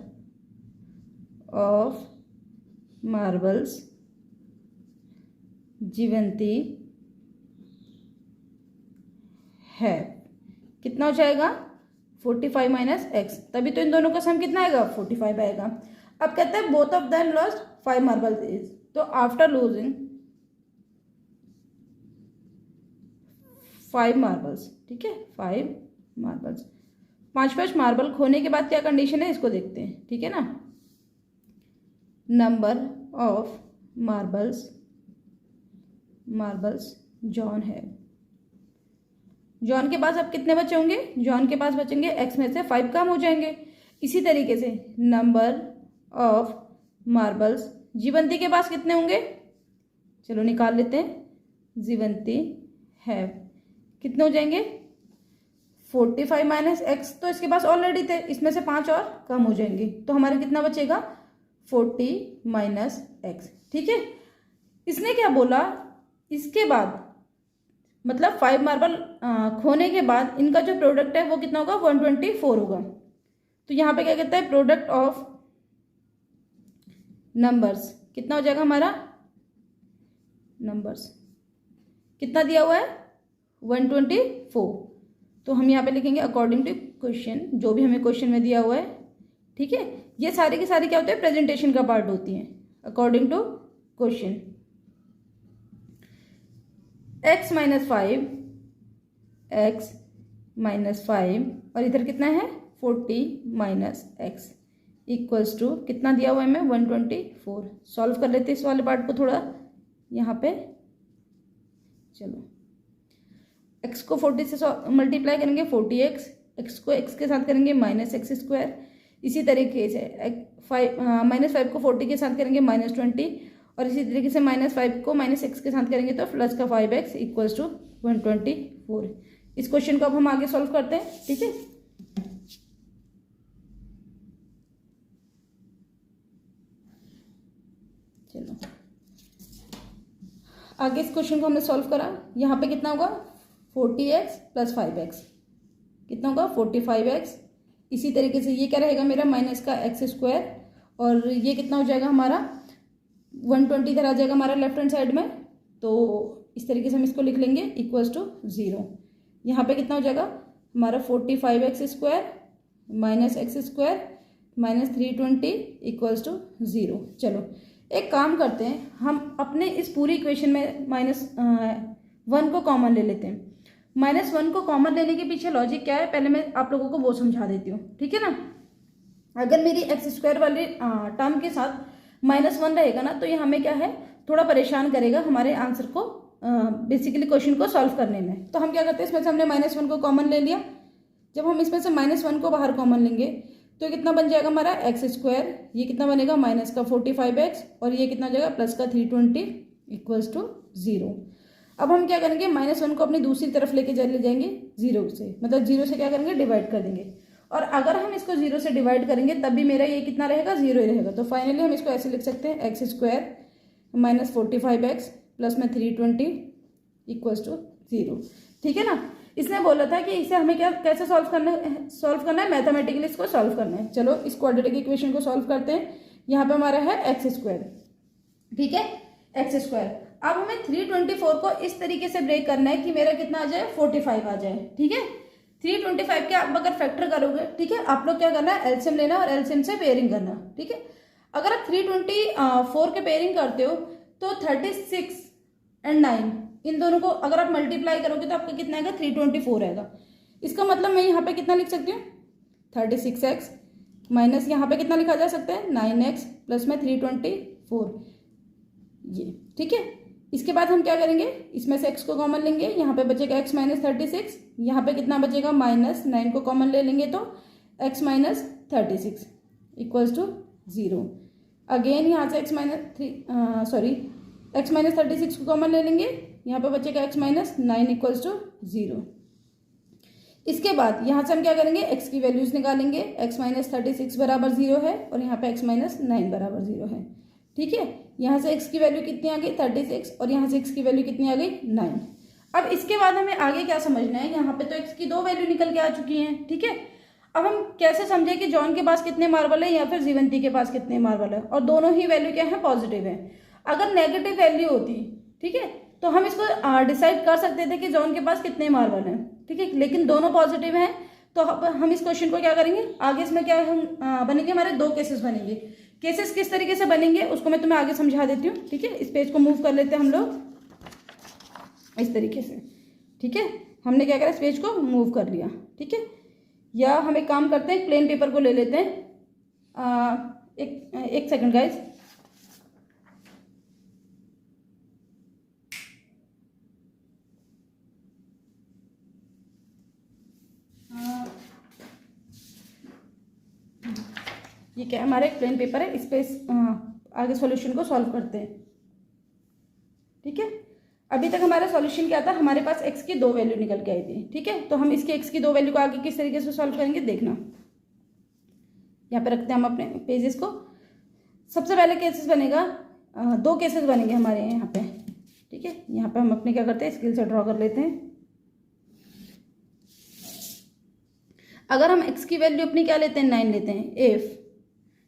ऑफ मार्बल्स जीवंती है, कितना हो जाएगा 45 माइनस x, तभी तो इन दोनों का सम कितना आएगा, 45 आएगा। अब कहते हैं both of them lost 5 marbles is, तो आफ्टर लूजिंग 5 मार्बल्स, ठीक है, 5 मार्बल्स, 5 मार्बल खोने के बाद क्या कंडीशन है इसको देखते हैं, ठीक है ना। नंबर ऑफ मार्बल्स जॉन है, जॉन के पास अब कितने बचे होंगे, जॉन के पास बचेंगे x में से 5 कम हो जाएंगे। इसी तरीके से नंबर ऑफ मार्बल्स जीवंती के पास कितने होंगे, चलो निकाल लेते हैं, जीवंती हैव कितने हो जाएंगे 45 माइनस x, तो इसके पास ऑलरेडी थे, इसमें से 5 और कम हो जाएंगे, तो हमारा कितना बचेगा 40 माइनस x, ठीक है। इसने क्या बोला, इसके बाद मतलब 5 मार्बल खोने के बाद इनका जो प्रोडक्ट है वो कितना होगा, 124 होगा। तो यहाँ पे क्या कहता है, प्रोडक्ट ऑफ नंबर्स कितना हो जाएगा हमारा, नंबर्स कितना दिया हुआ है, 124। तो हम यहाँ पे लिखेंगे अकॉर्डिंग टू क्वेश्चन, जो भी हमें क्वेश्चन में दिया हुआ है। ठीक है, ये सारी की सारी क्या होते हैं, प्रेजेंटेशन का पार्ट होती है। According to question x minus 5, x minus 5 और इधर कितना है 40 माइनस एक्स इक्वल्स टू कितना दिया हुआ है हमें, 124। सॉल्व कर लेते हैं इस वाले पार्ट को थोड़ा यहाँ पे। चलो x को 40 से मल्टीप्लाई करेंगे 40x, x को x के साथ करेंगे माइनस एक्स स्क्वायर। इसी तरीके से माइनस 5 को 40 के साथ करेंगे -20 और इसी तरीके से -5 को माइनस एक्स के साथ करेंगे तो प्लस का 5x इक्वल्स टू 124। इस क्वेश्चन को अब हम आगे सॉल्व करते हैं। ठीक है, चलो आगे इस क्वेश्चन को हमने सॉल्व करा। यहाँ पे कितना होगा 40x प्लस 5x कितना होगा 45x। इसी तरीके से ये क्या रहेगा मेरा माइनस का एक्स स्क्वायर और ये कितना हो जाएगा हमारा 120 इधर आ जाएगा हमारा लेफ्ट हैंड साइड में। तो इस तरीके से हम इसको लिख लेंगे इक्वल्स टू 0। यहाँ पे कितना हो जाएगा हमारा 45x square minus x square minus 320 equals to 0। चलो एक काम करते हैं, हम अपने इस पूरी इक्वेशन में -1 को कॉमन ले लेते हैं। -1 को कॉमन लेने के पीछे लॉजिक क्या है, पहले मैं आप लोगों को वो समझा देती हूँ। ठीक है ना, अगर मेरी एक्स स्क्वायर वाले टर्म के साथ -1 रहेगा ना तो ये हमें क्या है थोड़ा परेशान करेगा हमारे आंसर को, बेसिकली क्वेश्चन को सॉल्व करने में। तो हम क्या करते हैं, इसमें से हमने -1 को कॉमन ले लिया। जब हम इसमें से -1 को बाहर कॉमन लेंगे तो कितना बन जाएगा हमारा एक्स स्क्वायर, ये कितना बनेगा माइनस का 45x और ये कितना हो जाएगा प्लस का 320 इक्वल्स टू 0। अब हम क्या करेंगे -1 को अपनी दूसरी तरफ लेके चले जाएंगे 0 से, मतलब 0 से क्या करेंगे डिवाइड कर देंगे। और अगर हम इसको 0 से डिवाइड करेंगे तब भी मेरा ये कितना रहेगा 0 ही रहेगा। तो फाइनली हम इसको ऐसे लिख सकते हैं x square minus 45x plus में 320 इक्वल्स टू 0। ठीक है ना, इसने बोला था कि इसे हमें क्या कैसे सॉल्व करना है मैथमेटिकली इसको सॉल्व करना है। चलो इस क्वाड्रेटिक इक्वेशन को सॉल्व करते हैं। यहाँ पे हमारा है एक्स स्क्वायर, ठीक है एक्स स्क्वायर। अब हमें 324 को इस तरीके से ब्रेक करना है कि मेरा कितना आ जाए 45 आ जाए। ठीक है, 325 के आप अगर फैक्टर करोगे, ठीक है, आप लोग क्या करना है एलसीएम लेना और एलसीएम से पेयरिंग करना। ठीक है, अगर आप 324 के पेयरिंग करते हो तो 36 एंड 9 इन दोनों को अगर आप मल्टीप्लाई करोगे तो आपका कितना आएगा 324 आएगा। इसका मतलब मैं यहाँ पे कितना लिख सकती हूँ 36x माइनस यहाँ पे कितना लिखा जा सकता है 9x प्लस में 324 ये। ठीक है, इसके बाद हम क्या करेंगे, इसमें से x को कॉमन लेंगे, यहाँ पे बचेगा x माइनस 36, यहाँ पे कितना बचेगा -9 को कॉमन ले लेंगे तो x minus 36 equals to 0। Again यहाँ से x माइनस 36 को कॉमन ले लेंगे, यहाँ पे बचेगा x माइनस 9 इक्वल्स टू 0। इसके बाद यहाँ से हम क्या करेंगे x की वैल्यूज निकालेंगे। x माइनस 36 बराबर 0 है और यहाँ पे x माइनस 9 बराबर 0 है। ठीक है, यहाँ से x की वैल्यू कितनी आ गई 36 और यहाँ से x की वैल्यू कितनी आ गई 9। अब इसके बाद हमें आगे क्या समझना है, यहाँ पे तो x की 2 वैल्यू निकल के आ चुकी हैं। ठीक है, अब हम कैसे समझे कि जॉन के पास कितने मार्बल है या फिर जीवंती के पास कितने मार्बल है, और दोनों ही वैल्यू क्या है पॉजिटिव है। अगर नेगेटिव वैल्यू होती, ठीक है, तो हम इसको डिसाइड कर सकते थे कि जॉन के पास कितने मार्बल हैं। ठीक है, लेकिन दोनों पॉजिटिव हैं तो हम इस क्वेश्चन को क्या करेंगे आगे, इसमें क्या हम बनेंगे हमारे 2 केसेस बनेंगे। केसेस किस तरीके से बनेंगे उसको मैं तुम्हें आगे समझा देती हूँ। ठीक है, इस पेज को मूव कर लेते हैं हम लोग इस तरीके से। ठीक है, हमने क्या करा इस पेज को मूव कर लिया। ठीक है, या हम एक काम करते हैं प्लेन पेपर को ले लेते हैं। एक सेकंड गाइज, ये क्या है हमारा एक प्लेन पेपर है, इस पे आगे सॉल्यूशन को सॉल्व करते हैं। ठीक है, अभी तक हमारा सॉल्यूशन क्या था, हमारे पास x की 2 वैल्यू निकल के आई थी। ठीक है, तो हम इसके x की 2 वैल्यू को आगे किस तरीके से सॉल्व करेंगे देखना। यहाँ पे रखते हैं हम अपने पेजेस को। सबसे पहले केसेस बनेगा 2 केसेस बनेंगे हमारे यहाँ पे। ठीक है, यहाँ पे हम अपने क्या करते हैं, स्केल से ड्रॉ कर लेते हैं। अगर हम x की वैल्यू अपनी क्या लेते हैं, 9 लेते हैं, इफ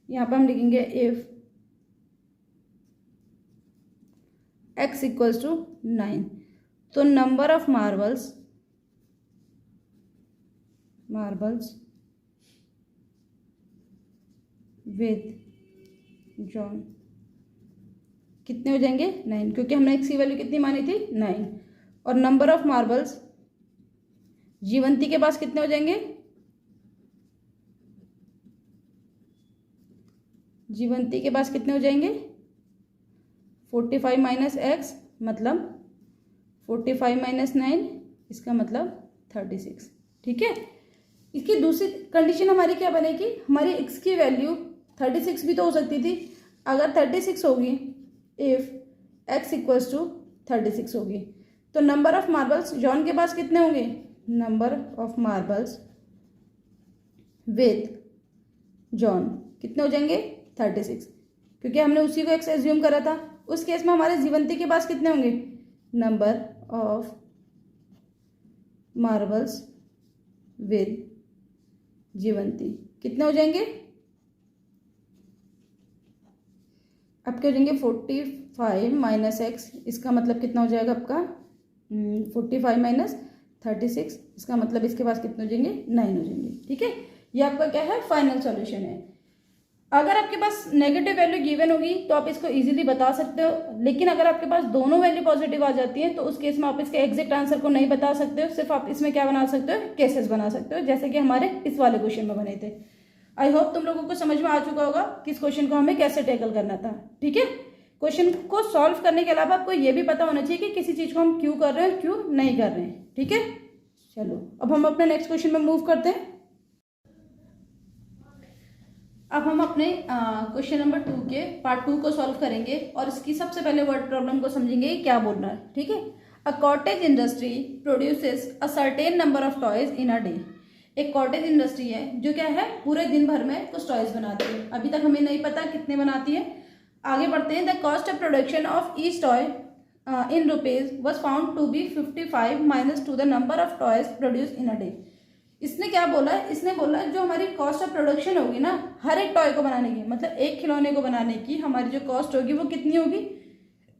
यहाँ पे हम लिखेंगे इफ x इक्वल्स टू 9, तो number of marbles with John कितने हो जाएंगे, 9, क्योंकि हमने x की वैल्यू कितनी मानी थी, 9। और नंबर ऑफ मार्बल्स जीवंती के पास कितने हो जाएंगे, जीवंती के पास कितने हो जाएंगे, 45 माइनस एक्स मतलब 45 माइनस 9, इसका मतलब 36। ठीक है, इसकी दूसरी कंडीशन हमारी क्या बनेगी, हमारी x की वैल्यू 36 भी तो हो सकती थी। अगर 36 होगी, इफ x इक्वल्स टू 36 होगी, तो नंबर ऑफ मार्बल्स जॉन के पास कितने होंगे, number of marbles with John कितने हो जाएंगे, 36, क्योंकि हमने उसी को x एज्यूम करा था। उस केस में हमारे जीवंती के पास कितने होंगे, नंबर ऑफ मार्बल्स विद जीवंती कितने हो जाएंगे, आपके हो जाएंगे 45 माइनस एक्स, इसका मतलब कितना हो जाएगा आपका 45 माइनस 36, इसका मतलब इसके पास कितने हो जाएंगे, 9 हो जाएंगे। ठीक है, ये आपका क्या है, फाइनल सॉल्यूशन है। अगर आपके पास नेगेटिव वैल्यू गिवन होगी तो आप इसको इजीली बता सकते हो, लेकिन अगर आपके पास दोनों वैल्यू पॉजिटिव आ जाती है तो उस केस में आप इसके एग्जैक्ट आंसर को नहीं बता सकते हो, सिर्फ आप इसमें क्या बना सकते हो, केसेस बना सकते हो, जैसे कि हमारे इस वाले क्वेश्चन में बने थे। आई होप तुम लोगों को समझ में आ चुका होगा कि इस क्वेश्चन को हमें कैसे टैकल करना था। ठीक है, क्वेश्चन को सॉल्व करने के अलावा आपको ये भी पता होना चाहिए कि किसी चीज को हम क्यों कर रहे हैं, क्यों नहीं कर रहे हैं। ठीक है, चलो अब हम अपने नेक्स्ट क्वेश्चन में मूव करते हैं। अब हम अपने क्वेश्चन नंबर 2 के पार्ट 2 को सॉल्व करेंगे और इसकी सबसे पहले वर्ड प्रॉब्लम को समझेंगे क्या बोल रहा है। ठीक है, a cottage industry produces a certain number of toys in a day. एक कॉटेज इंडस्ट्री है जो क्या है, पूरे दिन भर में कुछ टॉयज बनाती है। अभी तक हमें नहीं पता कितने बनाती है, आगे बढ़ते हैं। The cost of production of each toy in rupees was found to be 55 minus to the number of toys produce in a day. इसने क्या बोला है, इसने बोला जो हमारी कॉस्ट ऑफ प्रोडक्शन होगी ना, हर एक टॉय को बनाने की, मतलब एक खिलौने को बनाने की हमारी जो कॉस्ट होगी वो कितनी होगी,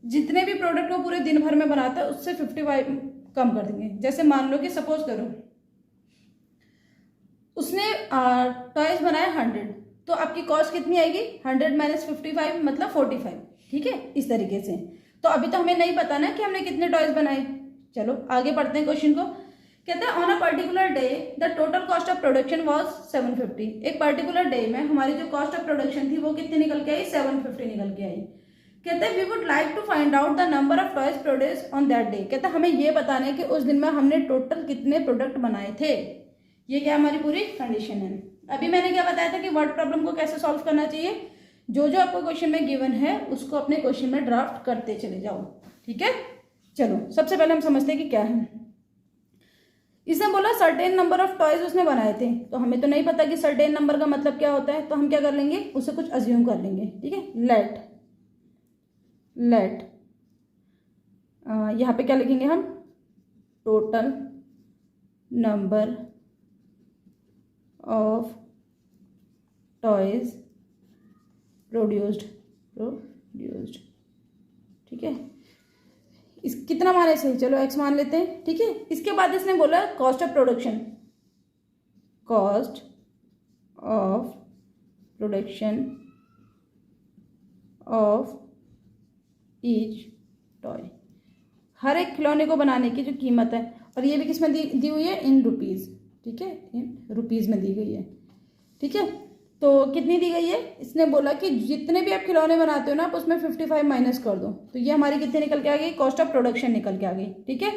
जितने भी प्रोडक्ट वो पूरे दिन भर में बनाता है उससे 55 कम कर देंगे। जैसे मान लो कि सपोज करो उसने टॉयज बनाए 100, तो आपकी कॉस्ट कितनी आएगी, 100 माइनस 55 मतलब 45। ठीक है, इस तरीके से। तो अभी तो हमें नहीं पता ना कि हमने कितने टॉयज बनाए। चलो आगे पढ़ते हैं क्वेश्चन को। कहते हैं on a particular day the total cost of production was 750। एक पर्टिकुलर डे में हमारी जो कॉस्ट ऑफ प्रोडक्शन थी वो कितनी निकल के आई, 750 निकल के आई। कहते हैं we would like to find out the number of toys produce on that day. कहते हैं हमें ये बताना है कि उस दिन में हमने टोटल कितने प्रोडक्ट बनाए थे। ये क्या हमारी पूरी कंडीशन है। अभी मैंने क्या बताया था कि वर्ड प्रॉब्लम को कैसे सॉल्व करना चाहिए, जो जो आपको क्वेश्चन में गिवन है उसको अपने क्वेश्चन में ड्राफ्ट करते चले जाओ। ठीक है, चलो सबसे पहले हम समझते हैं कि क्या है। इसने बोला सर्टेन नंबर ऑफ टॉयज उसने बनाए थे, तो हमें तो नहीं पता कि सर्टेन नंबर का मतलब क्या होता है, तो हम क्या कर लेंगे, उसे कुछ अज्यूम कर लेंगे। ठीक है, लेट यहाँ पे क्या लिखेंगे हम, total number of toys produced. ठीक है, इस कितना माने सही, चलो x मान लेते हैं। ठीक है, इसके बाद इसने बोला cost of production, cost of production of each toy, हर एक खिलौने को बनाने की जो कीमत है, और ये भी किस में दी हुई है, इन रुपीज। ठीक है, इन रुपीज में दी गई है। ठीक है, तो कितनी दी गई है, इसने बोला कि जितने भी आप खिलौने बनाते हो ना आप उसमें 55 माइनस कर दो, तो ये हमारी कितनी निकल के आ गई, कॉस्ट ऑफ प्रोडक्शन निकल के आ गई। ठीक है,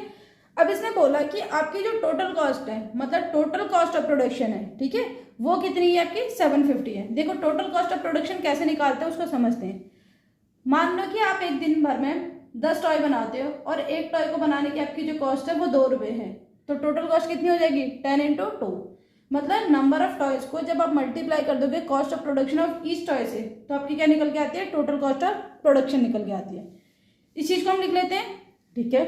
अब इसने बोला कि आपकी जो टोटल कॉस्ट है, मतलब टोटल कॉस्ट ऑफ प्रोडक्शन है, ठीक है, वो कितनी है आपकी, 750 है। देखो टोटल कॉस्ट ऑफ प्रोडक्शन कैसे निकालते हैं उसको समझते हैं। मान लो कि आप एक दिन भर में 10 टॉय बनाते हो और एक टॉय को बनाने की आपकी जो कॉस्ट है वो 2 रुपये है, तो टोटल कॉस्ट कितनी हो जाएगी, 10 × 2, मतलब नंबर ऑफ टॉयज को जब आप मल्टीप्लाई कर दोगे cost of production of each toy से, तो आपकी क्या निकल के आती है, टोटल कॉस्ट ऑफ प्रोडक्शन निकल के आती है। इस चीज को हम लिख लेते हैं ठीक है,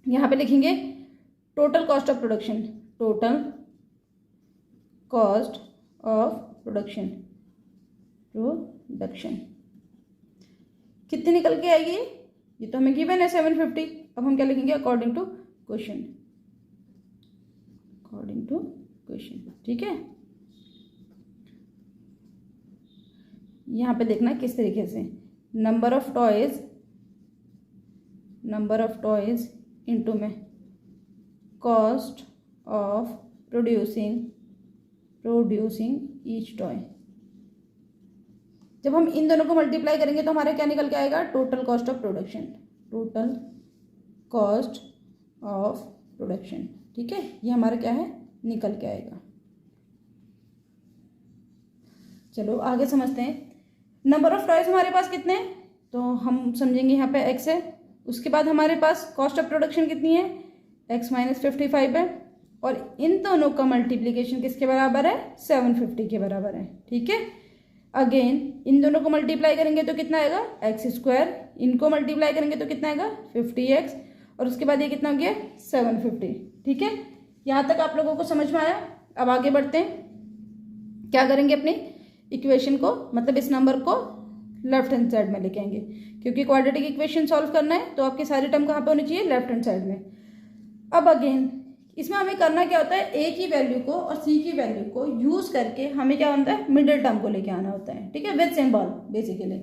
यहाँ पे लिखेंगे total cost of production, total cost of production, कितनी निकल के आएगी, ये तो हमें गिवन है 750। अब हम क्या लिखेंगे, according to question, according to question. ठीक है, यहाँ पे देखना किस तरीके से, नंबर ऑफ टॉयज इनटू में cost of producing each toy. जब हम इन दोनों को मल्टीप्लाई करेंगे तो हमारा क्या निकल के आएगा, total cost of production, total cost of production. ठीक है, ये हमारा क्या है, निकल के आएगा। चलो आगे समझते हैं। नंबर ऑफ टॉयज हमारे पास कितने हैं, तो हम समझेंगे यहाँ पे x है, उसके बाद हमारे पास कॉस्ट ऑफ प्रोडक्शन कितनी है, x माइनस 55 है, और इन दोनों का मल्टीप्लीकेशन किसके बराबर है, 750 के बराबर है। ठीक है, अगेन इन दोनों को मल्टीप्लाई करेंगे तो कितना आएगा, एक्स स्क्वायर, इनको मल्टीप्लाई करेंगे तो कितना आएगा 50x, और उसके बाद ये कितना हो गया 750। ठीक है, यहाँ तक आप लोगों को समझ में आया। अब आगे बढ़ते हैं, क्या करेंगे, अपनी इक्वेशन को, मतलब इस नंबर को लेफ्ट हैंड साइड में लेके आएंगे, क्योंकि क्वाड्रेटिक इक्वेशन सॉल्व करना है तो आपकी सारी टर्म कहाँ पे होनी चाहिए, लेफ्ट हैंड साइड में। अब अगेन इसमें हमें करना क्या होता है, ए की वैल्यू को और सी की वैल्यू को यूज करके हमें क्या होता है, मिडिल टर्म को लेके आना होता है। ठीक है, विद सिंबल बेसिकली।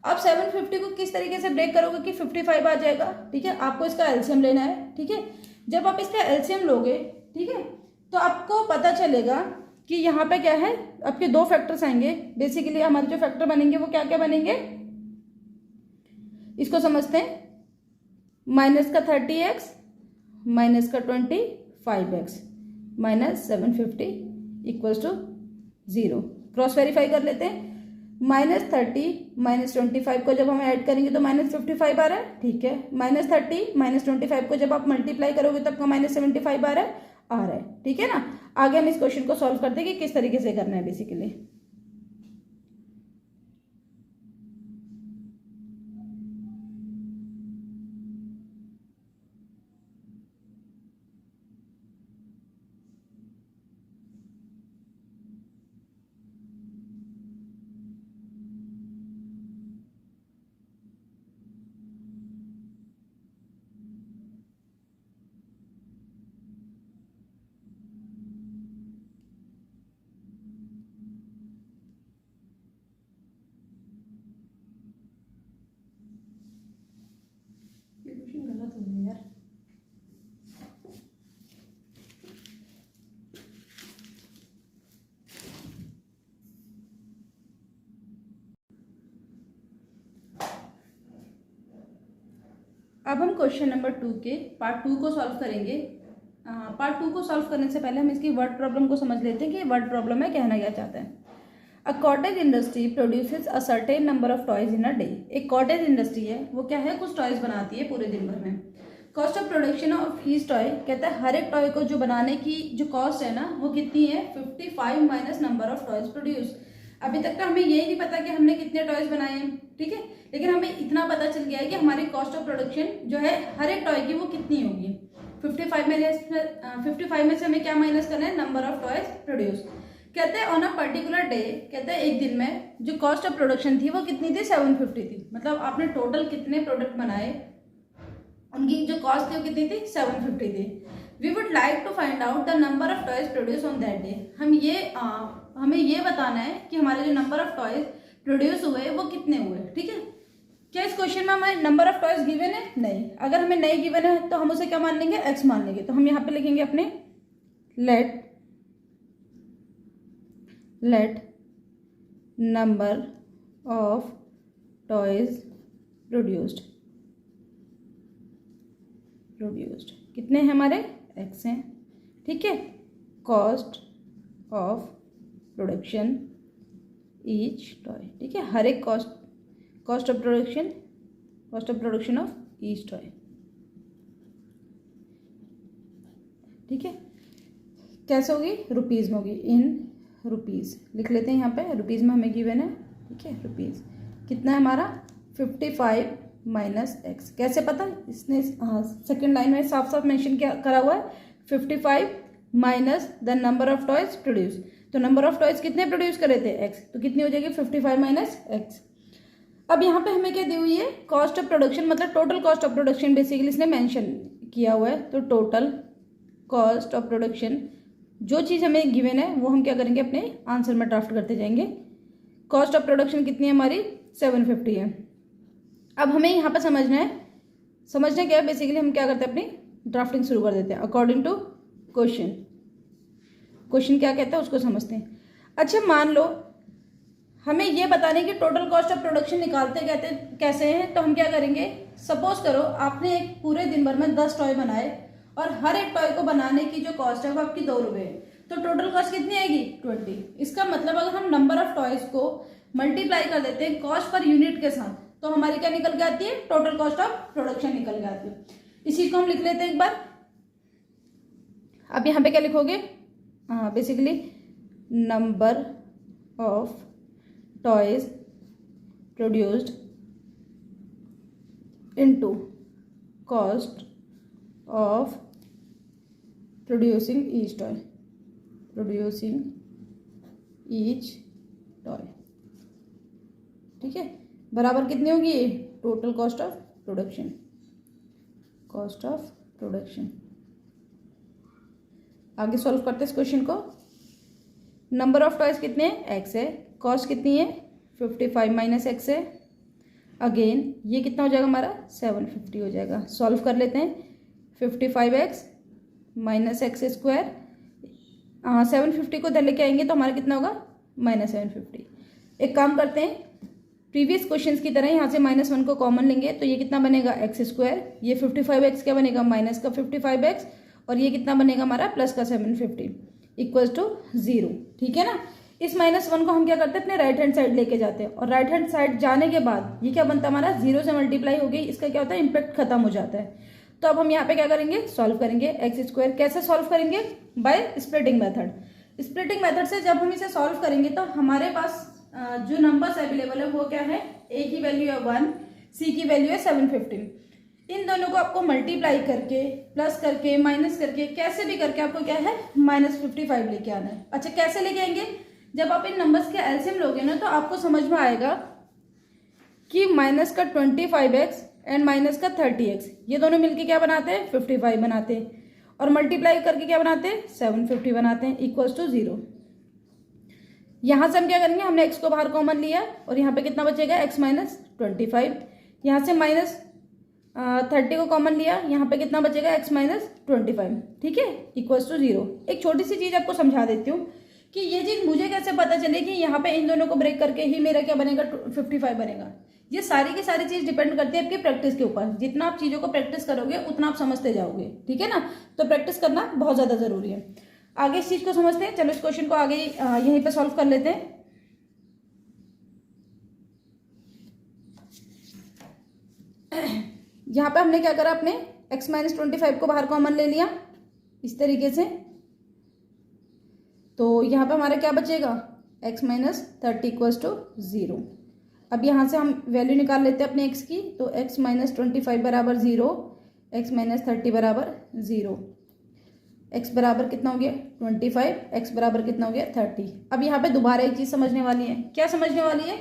अब 750 को किस तरीके से ब्रेक करोगे कि 55 आ जाएगा। ठीक है, आपको इसका एलसीएम लेना है। ठीक है, जब आप इसका एलसीएम लोगे, ठीक है, तो आपको पता चलेगा कि यहाँ पे क्या है, आपके दो फैक्टर्स आएंगे। बेसिकली हमारे जो फैक्टर बनेंगे वो क्या क्या बनेंगे, इसको समझते हैं। माइनस का 30x, माइनस का 25x, minus 750 equals to 0। Cross verify कर लेते हैं। -30 -25 को जब हम ऐड करेंगे तो -55 आ रहा है। ठीक है, -30 -25 को जब आप मल्टीप्लाई करोगे तब का -75 आ रहा है। ठीक है ना, आगे हम इस क्वेश्चन को सॉल्व करते हैं कि किस तरीके से करना है बेसिकली। गलत हो गया यार। अब हम क्वेश्चन नंबर 2 के पार्ट 2 को सॉल्व करेंगे। पार्ट 2 को सॉल्व करने से पहले हम इसकी वर्ड प्रॉब्लम को समझ लेते हैं कि वर्ड प्रॉब्लम में कहना क्या चाहता है। A cottage industry produces a certain number of toys in a day. एक कॉटेज इंडस्ट्री है, वो क्या है, कुछ टॉयज बनाती है पूरे दिन भर में। Cost of production of each toy, कहता है हर एक टॉय को जो बनाने की जो कॉस्ट है ना वो कितनी है, 55 minus number of toys produce. अभी तक तो हमें यही नहीं पता कि हमने कितने टॉयज बनाए हैं। ठीक है, लेकिन हमें इतना पता चल गया है कि हमारी कॉस्ट ऑफ प्रोडक्शन जो है हर एक टॉय की वो कितनी होगी। 55 में से हमें क्या माइनस करना है, नंबर ऑफ टॉयज प्रोड्यूस। कहते हैं ऑन अ पर्टिकुलर डे, कहते हैं एक दिन में जो कॉस्ट ऑफ प्रोडक्शन थी वो कितनी थी, 750 थी। मतलब आपने टोटल कितने प्रोडक्ट बनाए, उनकी जो कॉस्ट थी वो कितनी थी, 750 थी। We would like to find out the number of toys produce on that day. हमें ये बताना है कि हमारे जो नंबर ऑफ टॉयज प्रोड्यूस हुए वो कितने हुए। ठीक है, क्या इस क्वेश्चन में हमें नंबर ऑफ टॉयज गिवन है, नहीं। अगर हमें नहीं गिवन है तो हम उसे क्या मान लेंगे, एक्स मान लेंगे। तो हम यहाँ पे लिखेंगे अपने let number of toys produced कितने हैं हमारे, एक्स हैं। ठीक है, cost of production each toy. ठीक है, हर एक cost of production of each toy. ठीक है, कैसे होगी, रुपीज़ में होगी, इन रुपीज़ लिख लेते हैं यहाँ पे। रुपीज़ में हमें गिवन है। ठीक है, रुपीज़ कितना है हमारा, 55 माइनस एक्स। कैसे पता? इसने सेकेंड लाइन में साफ साफ मेंशन क्या करा हुआ है, 55 minus the number of toys produce. तो नंबर ऑफ टॉयज कितने प्रोड्यूस करे थे? एक्स। तो कितनी हो जाएगी? 55 माइनस एक्स। अब यहाँ पे हमें क्या दी हुई है? कॉस्ट ऑफ प्रोडक्शन, मतलब total cost of production basically इसने मेंशन किया हुआ है। तो टोटल कॉस्ट ऑफ प्रोडक्शन, जो चीज़ हमें गिवन है वो हम क्या करेंगे? अपने आंसर में ड्राफ्ट करते जाएंगे। कॉस्ट ऑफ प्रोडक्शन कितनी है हमारी? 750 है। अब हमें यहाँ पर समझना क्या है? बेसिकली हम क्या करते हैं? अपनी ड्राफ्टिंग शुरू कर देते हैं अकॉर्डिंग टू क्वेश्चन। क्वेश्चन क्या कहता है उसको समझते हैं। अच्छा, मान लो हमें ये बताने की टोटल कॉस्ट ऑफ प्रोडक्शन निकालते कैसे हैं, तो हम क्या करेंगे? सपोज करो आपने एक पूरे दिन भर में 10 टॉय बनाए और हर एक टॉय को बनाने की जो कॉस्ट है वो आपकी 2 रुपये है, तो टोटल कॉस्ट कितनी आएगी? 20। इसका मतलब अगर हम नंबर ऑफ टॉयज को मल्टीप्लाई कर देते हैं कॉस्ट पर यूनिट के साथ, तो हमारी क्या निकल के आती है? टोटल कॉस्ट ऑफ प्रोडक्शन निकल के आती है। इस चीज को हम लिख लेते हैं एक बार। अब यहाँ पे क्या लिखोगे? Basically number of toys produced into cost of producing each toy, ठीक है, बराबर कितनी होगी? ये टोटल कॉस्ट ऑफ प्रोडक्शन, आगे सॉल्व करते हैं इस क्वेश्चन को। नंबर ऑफ टॉयज कितने हैं? एक्स है। कॉस्ट कितनी है? 55 माइनस एक्स है। अगेन ये कितना हो जाएगा हमारा? 750 हो जाएगा। सॉल्व कर लेते हैं। 55x माइनस एक्स स्क्वायर, 750 को इधर लेके आएंगे तो हमारा कितना होगा? माइनस 750। एक काम करते हैं, प्रीवियस क्वेश्चंस की तरह यहाँ से -1 को कॉमन लेंगे तो ये कितना बनेगा? X square. ये 55x क्या बनेगा? माइनस का 55x, और ये कितना बनेगा हमारा? प्लस का 750 इक्वल्स टू 0। ठीक है ना? इस -1 को हम क्या करते हैं? अपने राइट हैंड साइड लेके जाते हैं, और राइट हैंड साइड जाने के बाद ये क्या बनता है हमारा? 0 से मल्टीप्लाई हो गई, इसका क्या होता है? इम्पैक्ट खत्म हो जाता है। तो अब हम यहाँ पे क्या करेंगे? सॉल्व करेंगे एक्स स्क्वायर। कैसे सॉल्व करेंगे? By splitting method. Splitting method से जब हम इसे सॉल्व करेंगे तो हमारे पास जो नंबर्स अवेलेबल है वो क्या है? ए की वैल्यू है 1, सी की वैल्यू है 750। इन दोनों को आपको मल्टीप्लाई करके, प्लस करके, माइनस करके, कैसे भी करके आपको क्या है? -55 लेके आना है। अच्छा, कैसे लेके आएंगे? जब आप इन नंबर्स के एलसीएम लोगे ना तो आपको समझ में आएगा कि माइनस का 25x एंड माइनस का 30x, ये दोनों मिलके क्या बनाते हैं? 55 बनाते हैं, और मल्टीप्लाई करके क्या बनाते हैं? 750 बनाते हैं, इक्वल्स टू 0। यहां से हम क्या करेंगे? हमने x को बाहर कॉमन लिया और यहाँ पे कितना बचेगा? x minus 25। यहाँ से माइनस 30 को कॉमन लिया, यहाँ पे कितना बचेगा? x minus 25। ठीक है, इक्वल्स टू 0। एक छोटी सी चीज आपको समझा देती हूँ कि ये चीज मुझे कैसे पता चले कि यहाँ पे इन दोनों को ब्रेक करके ही मेरा क्या बनेगा? 55 बनेगा। ये सारी की सारी चीज डिपेंड करती है आपकी प्रैक्टिस के ऊपर। जितना आप चीजों को प्रैक्टिस करोगे उतना आप समझते जाओगे। ठीक है ना? तो प्रैक्टिस करना बहुत ज्यादा जरूरी है। आगे इस चीज को समझते हैं। चलो इस क्वेश्चन को आगे यहीं पे सॉल्व कर लेते हैं। यहाँ पे हमने क्या करा? अपने x माइनस 25 को बाहर कॉमन ले लिया इस तरीके से, तो यहाँ पे हमारा क्या बचेगा? x minus 30 equals to 0। अब यहाँ से हम वैल्यू निकाल लेते हैं अपने x की, तो x माइनस 25 बराबर 0, x माइनस 30 बराबर 0। x बराबर कितना हो गया? 25, x बराबर कितना हो गया? 30। अब यहाँ पे दोबारा एक चीज समझने वाली है। क्या समझने वाली है?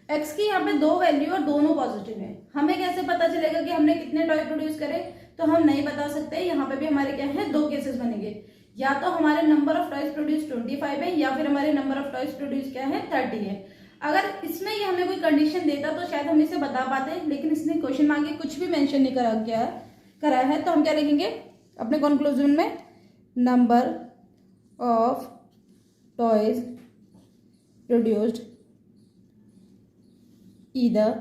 x की यहाँ पे 2 वैल्यू और दोनों पॉजिटिव है। हमें कैसे पता चलेगा कि हमने कितने टॉय प्रोड्यूस करे? तो हम नहीं बता सकते। यहाँ पे भी हमारे क्या है? 2 केसेस बनेंगे। या तो हमारे नंबर ऑफ टॉयज प्रोड्यूस 25 है, या फिर हमारे नंबर ऑफ टॉयज प्रोड्यूस क्या है? 30 है। अगर इसमें ये हमें कोई कंडीशन देता तो शायद हम इसे बता पाते, लेकिन इसने क्वेश्चन में आगे कुछ भी मेंशन नहीं करा है। तो हम क्या लिखेंगे अपने कंक्लूजन में? Number of toys produced either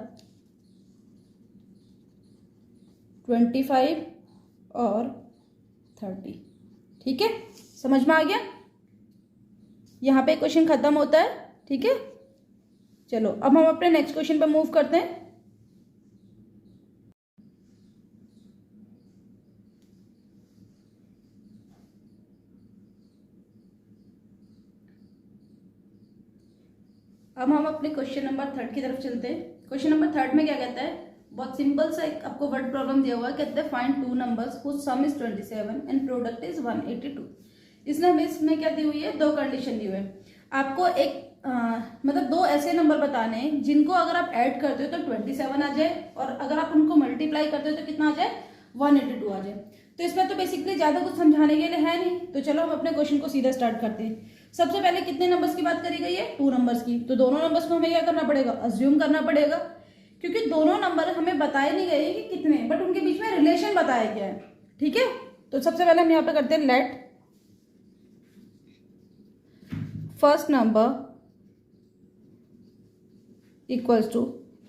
25 और 30। ठीक है, समझ में आ गया? यहाँ पे क्वेश्चन खत्म होता है। ठीक है, चलो अब हम अपने नेक्स्ट क्वेश्चन पे मूव करते हैं। अब हम अपने क्वेश्चन नंबर 3 की तरफ चलते हैं। क्वेश्चन नंबर 3 में क्या कहता है? बहुत सिंपल सा एक आपको वर्ड प्रॉब्लम दिया हुआ है, कहते हैं find two numbers whose sum is 27 and product is 182। इसमें हमें इसमें क्या दी हुई है, दो कंडीशन दी हुई है। आपको एक मतलब दो ऐसे नंबर बताने हैं जिनको अगर आप ऐड करते हो तो 27 आ जाए, और अगर आप उनको मल्टीप्लाई करते हो तो कितना आ जाए, 182 आ जाए। तो इसमें तो बेसिकली ज्यादा कुछ समझाने के लिए है नहीं, तो चलो हम अपने क्वेश्चन को सीधा स्टार्ट करते हैं। सबसे पहले कितने नंबर्स की बात करी गई है, 2 नंबर्स की। तो दोनों नंबर्स को हमें क्या करना पड़ेगा, अज्यूम करना पड़ेगा, क्योंकि दोनों नंबर हमें बताए नहीं गए कि कितने, बट उनके बीच में रिलेशन बताया गया है। ठीक है, तो सबसे पहले हम यहाँ पे करते हैं let first number equals to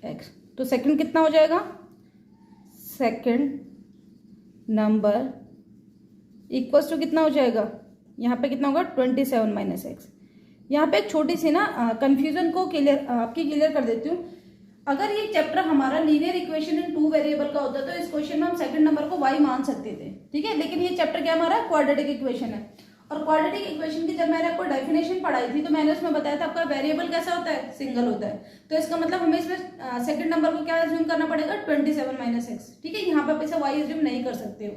x. तो सेकंड कितना हो जाएगा, सेकंड नंबर इक्वल्स टू कितना हो जाएगा, यहाँ पे कितना होगा 27 माइनस एक्स। यहाँ पे एक छोटी सी ना कंफ्यूजन को क्लियर कर देती हूँ। अगर ये चैप्टर हमारा लीनियर इक्वेशन इन 2 वेरिएबल का होता तो इस क्वेश्चन में हम सेकंड नंबर को y मान सकते थे। ठीक है, लेकिन ये चैप्टर क्या हमारा क्वाड्रेटिक इक्वेशन है, और क्वाड्रेटिक इक्वेशन की जब मैंने आपको डेफिनेशन पढ़ाई थी तो मैंने उसमें बताया था आपका वेरिएबल कैसा होता है, सिंगल होता है। तो इसका मतलब हमें इसमें सेकंड नंबर को क्या अज्यूम करना पड़ेगा, 27 माइनस एक्स। ठीक है, यहाँ पे आप इसे y अज्यूम नहीं कर सकते हो।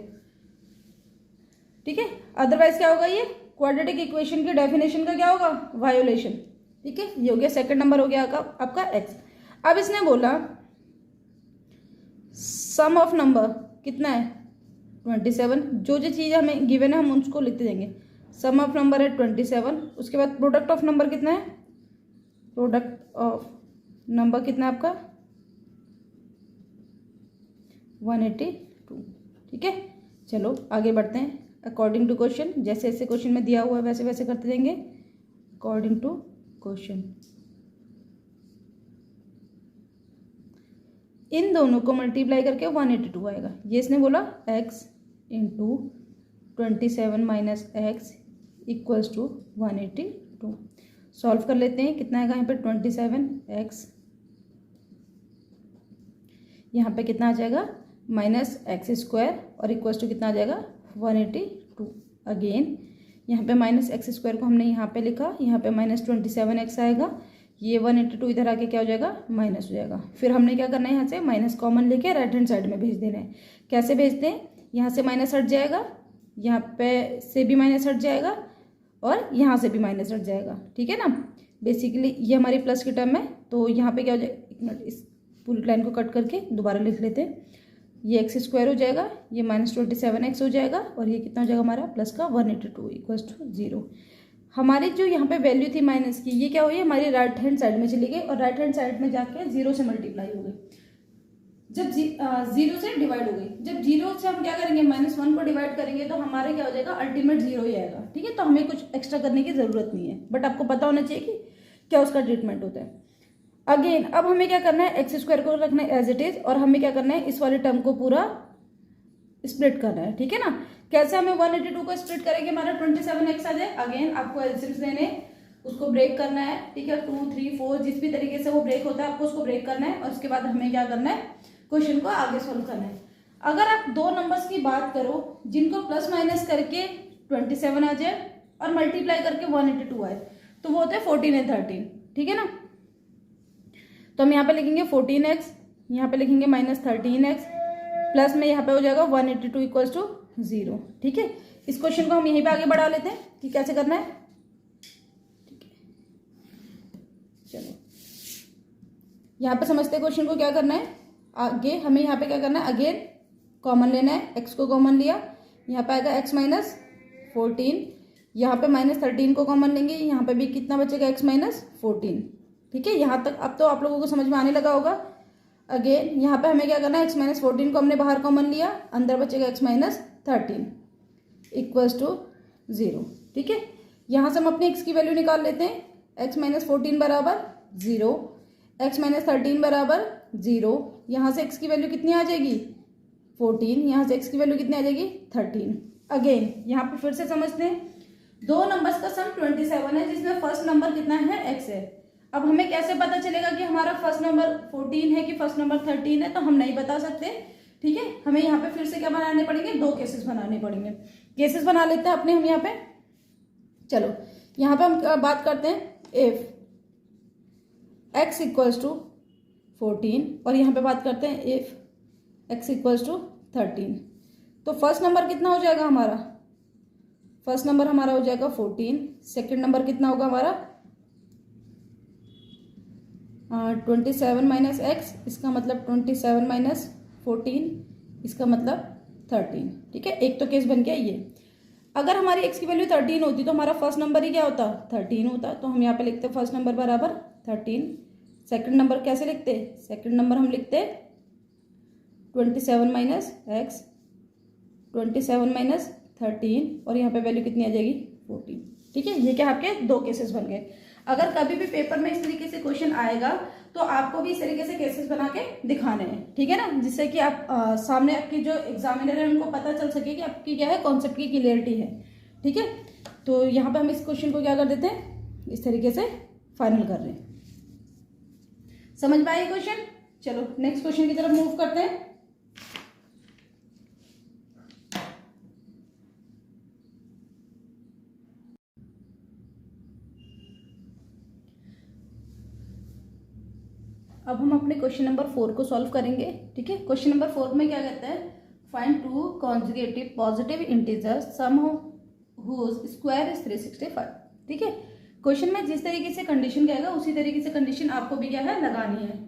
ठीक है, अदरवाइज क्या होगा, ये क्वाड्रेटिक इक्वेशन की डेफिनेशन का क्या होगा, वायोलेशन। ठीक है, ये हो गया सेकंड नंबर हो गया आपका एक्स। अब इसने बोला सम ऑफ नंबर कितना है 27, जो जो चीज़ हमें गिवन है हम उसको लिखते जाएंगे। सम ऑफ नंबर है 27, उसके बाद प्रोडक्ट ऑफ नंबर कितना है, प्रोडक्ट ऑफ नंबर कितना है आपका 182। ठीक है, चलो आगे बढ़ते हैं अकॉर्डिंग टू क्वेश्चन। जैसे जैसे क्वेश्चन में दिया हुआ है वैसे वैसे करते जाएंगे अकॉर्डिंग टू क्वेश्चन। इन दोनों को मल्टीप्लाई करके 182 आएगा। ये इसने बोला x into 27 minus x equals to 182। Solve कर लेते हैं, कितना आएगा यहाँ पे 27x, यहाँ पे कितना आ जाएगा माइनस एक्स स्क्वायर, और इक्वल्स टू कितना आ जाएगा 182। अगेन यहाँ पे माइनस एक्स स्क्वायर को हमने यहाँ पे लिखा, यहाँ पे माइनस 27x आएगा, ये 182 इधर आके क्या हो जाएगा, माइनस हो जाएगा। फिर हमने क्या करना है, यहाँ से माइनस कॉमन लेके राइट हैंड साइड में भेज देना है। कैसे भेजते हैं, यहाँ से माइनस हट जाएगा, यहाँ पे से भी माइनस हट जाएगा, और यहाँ से भी माइनस हट जाएगा। ठीक है ना, बेसिकली ये हमारी प्लस की टर्म है। तो यहाँ पे क्या हो जाएगा, एक मिनट इस पूरी लाइन को कट करके दोबारा लिख लेते हैं। ये एक्स स्क्वायर हो जाएगा, ये माइनस 27x हो जाएगा, और ये कितना हो जाएगा हमारा प्लस का 182 इक्वल्स टू 0। हमारी जो यहाँ पे वैल्यू थी माइनस की, ये क्या हुई, हमारी राइट हैंड साइड में चली गई, और राइट हैंड साइड में जाके 0 से मल्टीप्लाई हो गई, जब 0 से डिवाइड हो गई। जब 0 से हम क्या करेंगे, -1 को डिवाइड करेंगे तो हमारे क्या हो जाएगा, अल्टीमेट 0 ही आएगा। ठीक है, तो हमें कुछ एक्स्ट्रा करने की जरूरत नहीं है, बट आपको पता होना चाहिए कि क्या उसका ट्रीटमेंट होता है। अगेन अब हमें क्या करना है, एक्स स्क्वायर को रखना है एज इट इज, और हमें क्या करना है, इस वाले टर्म को पूरा स्प्लिट करना है। ठीक है ना, कैसे हमें 182 को स्प्लिट करेंगे, हमारा 27x आ जाए। अगेन आपको एलसीएम्स लेने, उसको ब्रेक करना है। ठीक है, 2, 3, 4 जिस भी तरीके से वो ब्रेक होता है आपको उसको ब्रेक करना है, और उसके बाद हमें क्या करना है, क्वेश्चन को आगे सोल्व करना है। अगर आप दो नंबर्स की बात करो जिनको प्लस माइनस करके 27 आ जाए और मल्टीप्लाई करके 182 आए, तो वो होते हैं 14 एंड 13। ठीक है ना, तो हम यहाँ पे लिखेंगे 14x, यहाँ पे लिखेंगे माइनस 13x, प्लस में यहाँ पे हो जाएगा 182 इक्वल्स टू 0। ठीक है, इस क्वेश्चन को हम यहीं पे आगे बढ़ा लेते हैं कि कैसे करना है। ठीक है, चलो यहाँ पे समझते हैं क्वेश्चन को क्या करना है। आगे हमें यहाँ पे क्या करना है, अगेन कॉमन लेना है, x को कॉमन लिया, यहाँ पे आएगा x माइनस 14, यहाँ पे माइनस 13 को कॉमन लेंगे, यहाँ पे भी कितना बचेगा x माइनस 14। ठीक है, यहाँ तक अब तो आप लोगों को समझ में आने लगा होगा। अगेन यहाँ पे हमें क्या करना है, x माइनस 14 को हमने बाहर कॉमन लिया, अंदर बचेगा x माइनस 13 इक्वल्स टू 0। ठीक है, यहाँ से हम अपनी x की वैल्यू निकाल लेते हैं। x माइनस 14 बराबर 0, x माइनस 13 बराबर 0, यहाँ से x की वैल्यू कितनी आ जाएगी 14, यहाँ से x की वैल्यू कितनी आ जाएगी 13। अगेन यहाँ पे फिर से समझते हैं, दो नंबर्स का सम 27 है जिसमें फर्स्ट नंबर कितना है, x है। अब हमें कैसे पता चलेगा कि हमारा फर्स्ट नंबर 14 है कि फर्स्ट नंबर 13 है, तो हम नहीं बता सकते। ठीक है, हमें यहाँ पे फिर से क्या बनाने पड़ेंगे, दो केसेस बनाने पड़ेंगे। केसेस बना लेते हैं अपने हम यहाँ पे। चलो यहाँ पे हम बात करते हैं, इफ x इक्वल्स टू 14 और यहाँ पे बात करते हैं इफ x इक्वल्स टू 13। तो फर्स्ट नंबर कितना हो जाएगा हमारा, फर्स्ट नंबर हमारा हो जाएगा 14, सेकंड नंबर कितना होगा हमारा 27 माइनस एक्स, इसका मतलब 27 माइनस 14, इसका मतलब 13। ठीक है, एक तो केस बन गया ये। अगर हमारी x की वैल्यू 13 होती तो हमारा फर्स्ट नंबर ही क्या होता 13 होता, तो हम यहाँ पे लिखते फर्स्ट नंबर बराबर 13। सेकंड नंबर कैसे लिखते, सेकंड नंबर हम लिखते 27 माइनस एक्स, 27 माइनस 13 और यहाँ पे वैल्यू कितनी आ जाएगी 14। ठीक है, ये क्या आपके दो केसेस बन गए। अगर कभी भी पेपर में इस तरीके से क्वेश्चन आएगा तो आपको भी इस तरीके से केसेस बना के दिखाने हैं, ठीक है ना, जिससे कि आप सामने आपकी जो एग्जामिनर है उनको पता चल सके कि आपकी क्या है कॉन्सेप्ट की क्लियरिटी है। ठीक है, तो यहाँ पे हम इस क्वेश्चन को क्या कर देते हैं, इस तरीके से फाइनल कर रहे हैं। समझ में आया क्वेश्चन? चलो नेक्स्ट क्वेश्चन की तरफ मूव करते हैं। अब हम अपने क्वेश्चन नंबर 4 को सॉल्व करेंगे। ठीक है, क्वेश्चन नंबर 4 में क्या कहता है, find two conjugative positive integer sum whose square is 365। ठीक है, क्वेश्चन में जिस तरीके से कंडीशन कहेगा उसी तरीके से कंडीशन आपको भी क्या है लगानी है।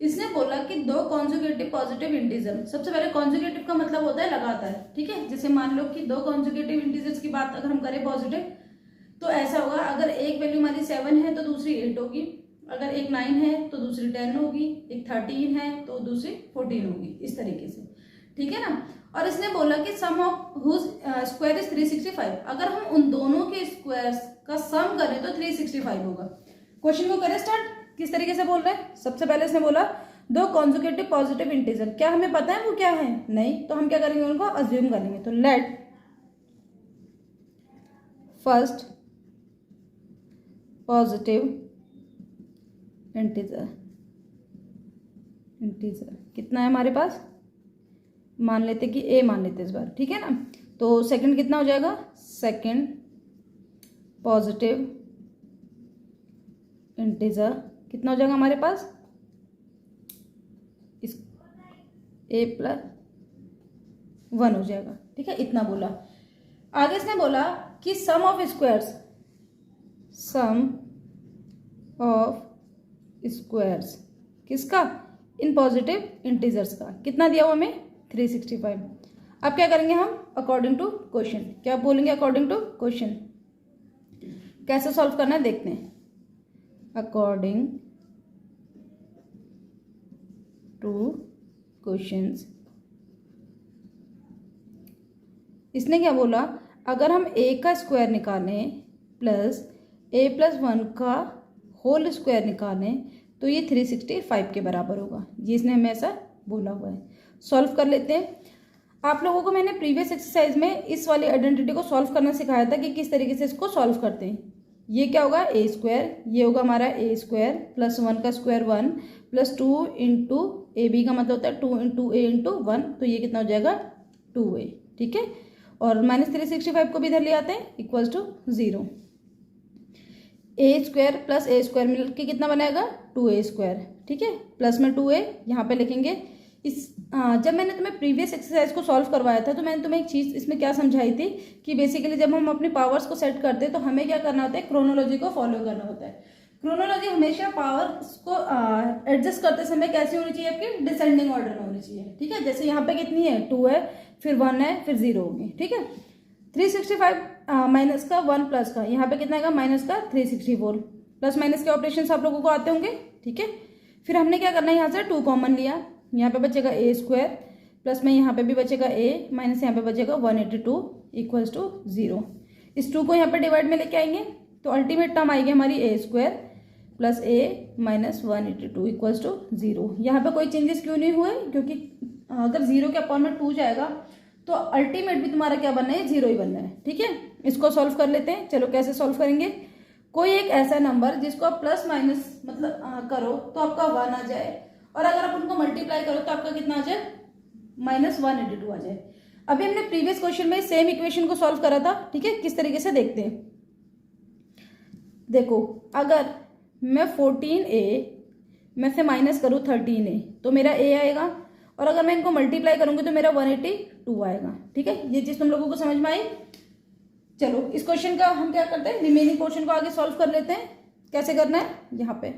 इसने बोला कि दो कॉन्जुगेटिव पॉजिटिव इंटीजर, सबसे पहले कॉन्जुगेटिव का मतलब होता है लगाता है। ठीक है, जैसे मान लो कि दो कॉन्जुगेटिव इंटीजर्स की बात अगर हम करें पॉजिटिव, तो ऐसा होगा अगर एक वैल्यू हमारी 7 है तो दूसरी 8 होगी, अगर एक 9 है तो दूसरी 10 होगी, एक 13 है तो दूसरी 14 होगी, इस तरीके से। ठीक है ना, और इसने बोला कि sum of whose square is 365। अगर हम उन दोनों के स्क्वायर्स का सम करें तो 365 होगा। क्वेश्चन को करें स्टार्ट, किस तरीके से बोल रहे हैं। सबसे पहले इसने बोला दो कॉन्जुगेटिव पॉजिटिव इंटीजर, क्या हमें पता है वो क्या है, नहीं, तो हम क्या करेंगे उनको अज्यूम करेंगे। तो लेट फर्स्ट पॉजिटिव इंटीजर कितना है हमारे पास, मान लेते कि a मान लेते इस बार। ठीक है ना, तो सेकंड कितना हो जाएगा, सेकंड पॉजिटिव इंटीजर कितना हो जाएगा हमारे पास, इस a प्लस 1 हो जाएगा। ठीक है, इतना बोला। आगे इसने बोला कि sum of squares, sum of squares किसका, इन पॉजिटिव इंटीजर्स का, कितना दिया हुआ हमें 365। अब क्या करेंगे हम अकॉर्डिंग टू क्वेश्चन, क्या बोलेंगे अकॉर्डिंग टू क्वेश्चन, कैसे सॉल्व करना है देखते हैं। अकॉर्डिंग टू क्वेश्चंस, इसने क्या बोला, अगर हम a का स्क्वायर निकालें प्लस a प्लस 1 का होल स्क्वायर निकालें तो ये 365 के बराबर होगा। ये इसने हमें ऐसा बोला हुआ है। सॉल्व कर लेते हैं। आप लोगों को मैंने प्रीवियस एक्सरसाइज में इस वाली आइडेंटिटी को सॉल्व करना सिखाया था कि किस तरीके से इसको सॉल्व करते हैं। ये क्या होगा a स्क्वायर, ये होगा हमारा a स्क्वायर प्लस 1 का square 1 plus 2 into a b का मतलब होता है 2 इंटू ए इंटू 1, तो ये कितना हो जाएगा 2a। ठीक है, और -365 को भी इधर ले आते हैं equals to 0। a square plus a square मिलकर कितना बनाएगा 2a स्क्वायर। ठीक है, प्लस में 2a यहाँ पे लिखेंगे। इस जब मैंने तुम्हें प्रीवियस एक्सरसाइज को सॉल्व करवाया था तो मैंने तुम्हें एक चीज़ इसमें क्या समझाई थी कि बेसिकली जब हम अपने पावर्स को सेट करते हैं तो हमें क्या करना होता है, क्रोनोलॉजी को फॉलो करना होता है। क्रोनोलॉजी हमेशा पावर्स को एडजस्ट करते समय कैसी होनी चाहिए, आपकी डिसेंडिंग ऑर्डर में होनी चाहिए। ठीक है, जैसे यहाँ पे कितनी है 2 है, फिर 1 है, फिर 0 होगी। ठीक है, 365 माइनस का 1 प्लस का, यहाँ पे कितना आएगा माइनस का 364। प्लस माइनस के ऑपरेशन आप लोगों को आते होंगे। ठीक है, फिर हमने क्या करना है, यहाँ से 2 कॉमन लिया, यहाँ पे बचेगा a स्क्वायर प्लस में यहाँ पे भी बचेगा a माइनस यहाँ पे बचेगा 182 इक्वल्स टू 0। इस 2 को यहाँ पे डिवाइड में लेके आएंगे तो अल्टीमेट टर्म आएगी हमारी a square plus a minus 182 equals to 0। यहाँ पे कोई चेंजेस क्यों नहीं हुए, क्योंकि अगर 0 के अपॉन में 2 जाएगा तो अल्टीमेट भी तुम्हारा क्या बनना है, 0 ही बनना है। ठीक है, इसको सॉल्व कर लेते हैं। चलो कैसे सॉल्व करेंगे, कोई एक ऐसा नंबर जिसको आप प्लस माइनस मतलब करो तो आपका 1 आ जाए, और अगर आप उनको मल्टीप्लाई करो तो आपका कितना आ जाए -182 आ जाए। अभी हमने प्रीवियस क्वेश्चन में सेम इक्वेशन को सॉल्व करा था। ठीक है, किस तरीके से देखते हैं, देखो अगर मैं 14a मैं से माइनस करूँ 13a तो मेरा a आएगा, और अगर मैं इनको मल्टीप्लाई करूँगी तो मेरा 182 आएगा। ठीक है, ये चीज़ तुम लोगों को समझ में आई। चलो इस क्वेश्चन का हम क्या करते हैं, रिमेनिंग पोर्शन को आगे सॉल्व कर लेते हैं। कैसे करना है, यहाँ पे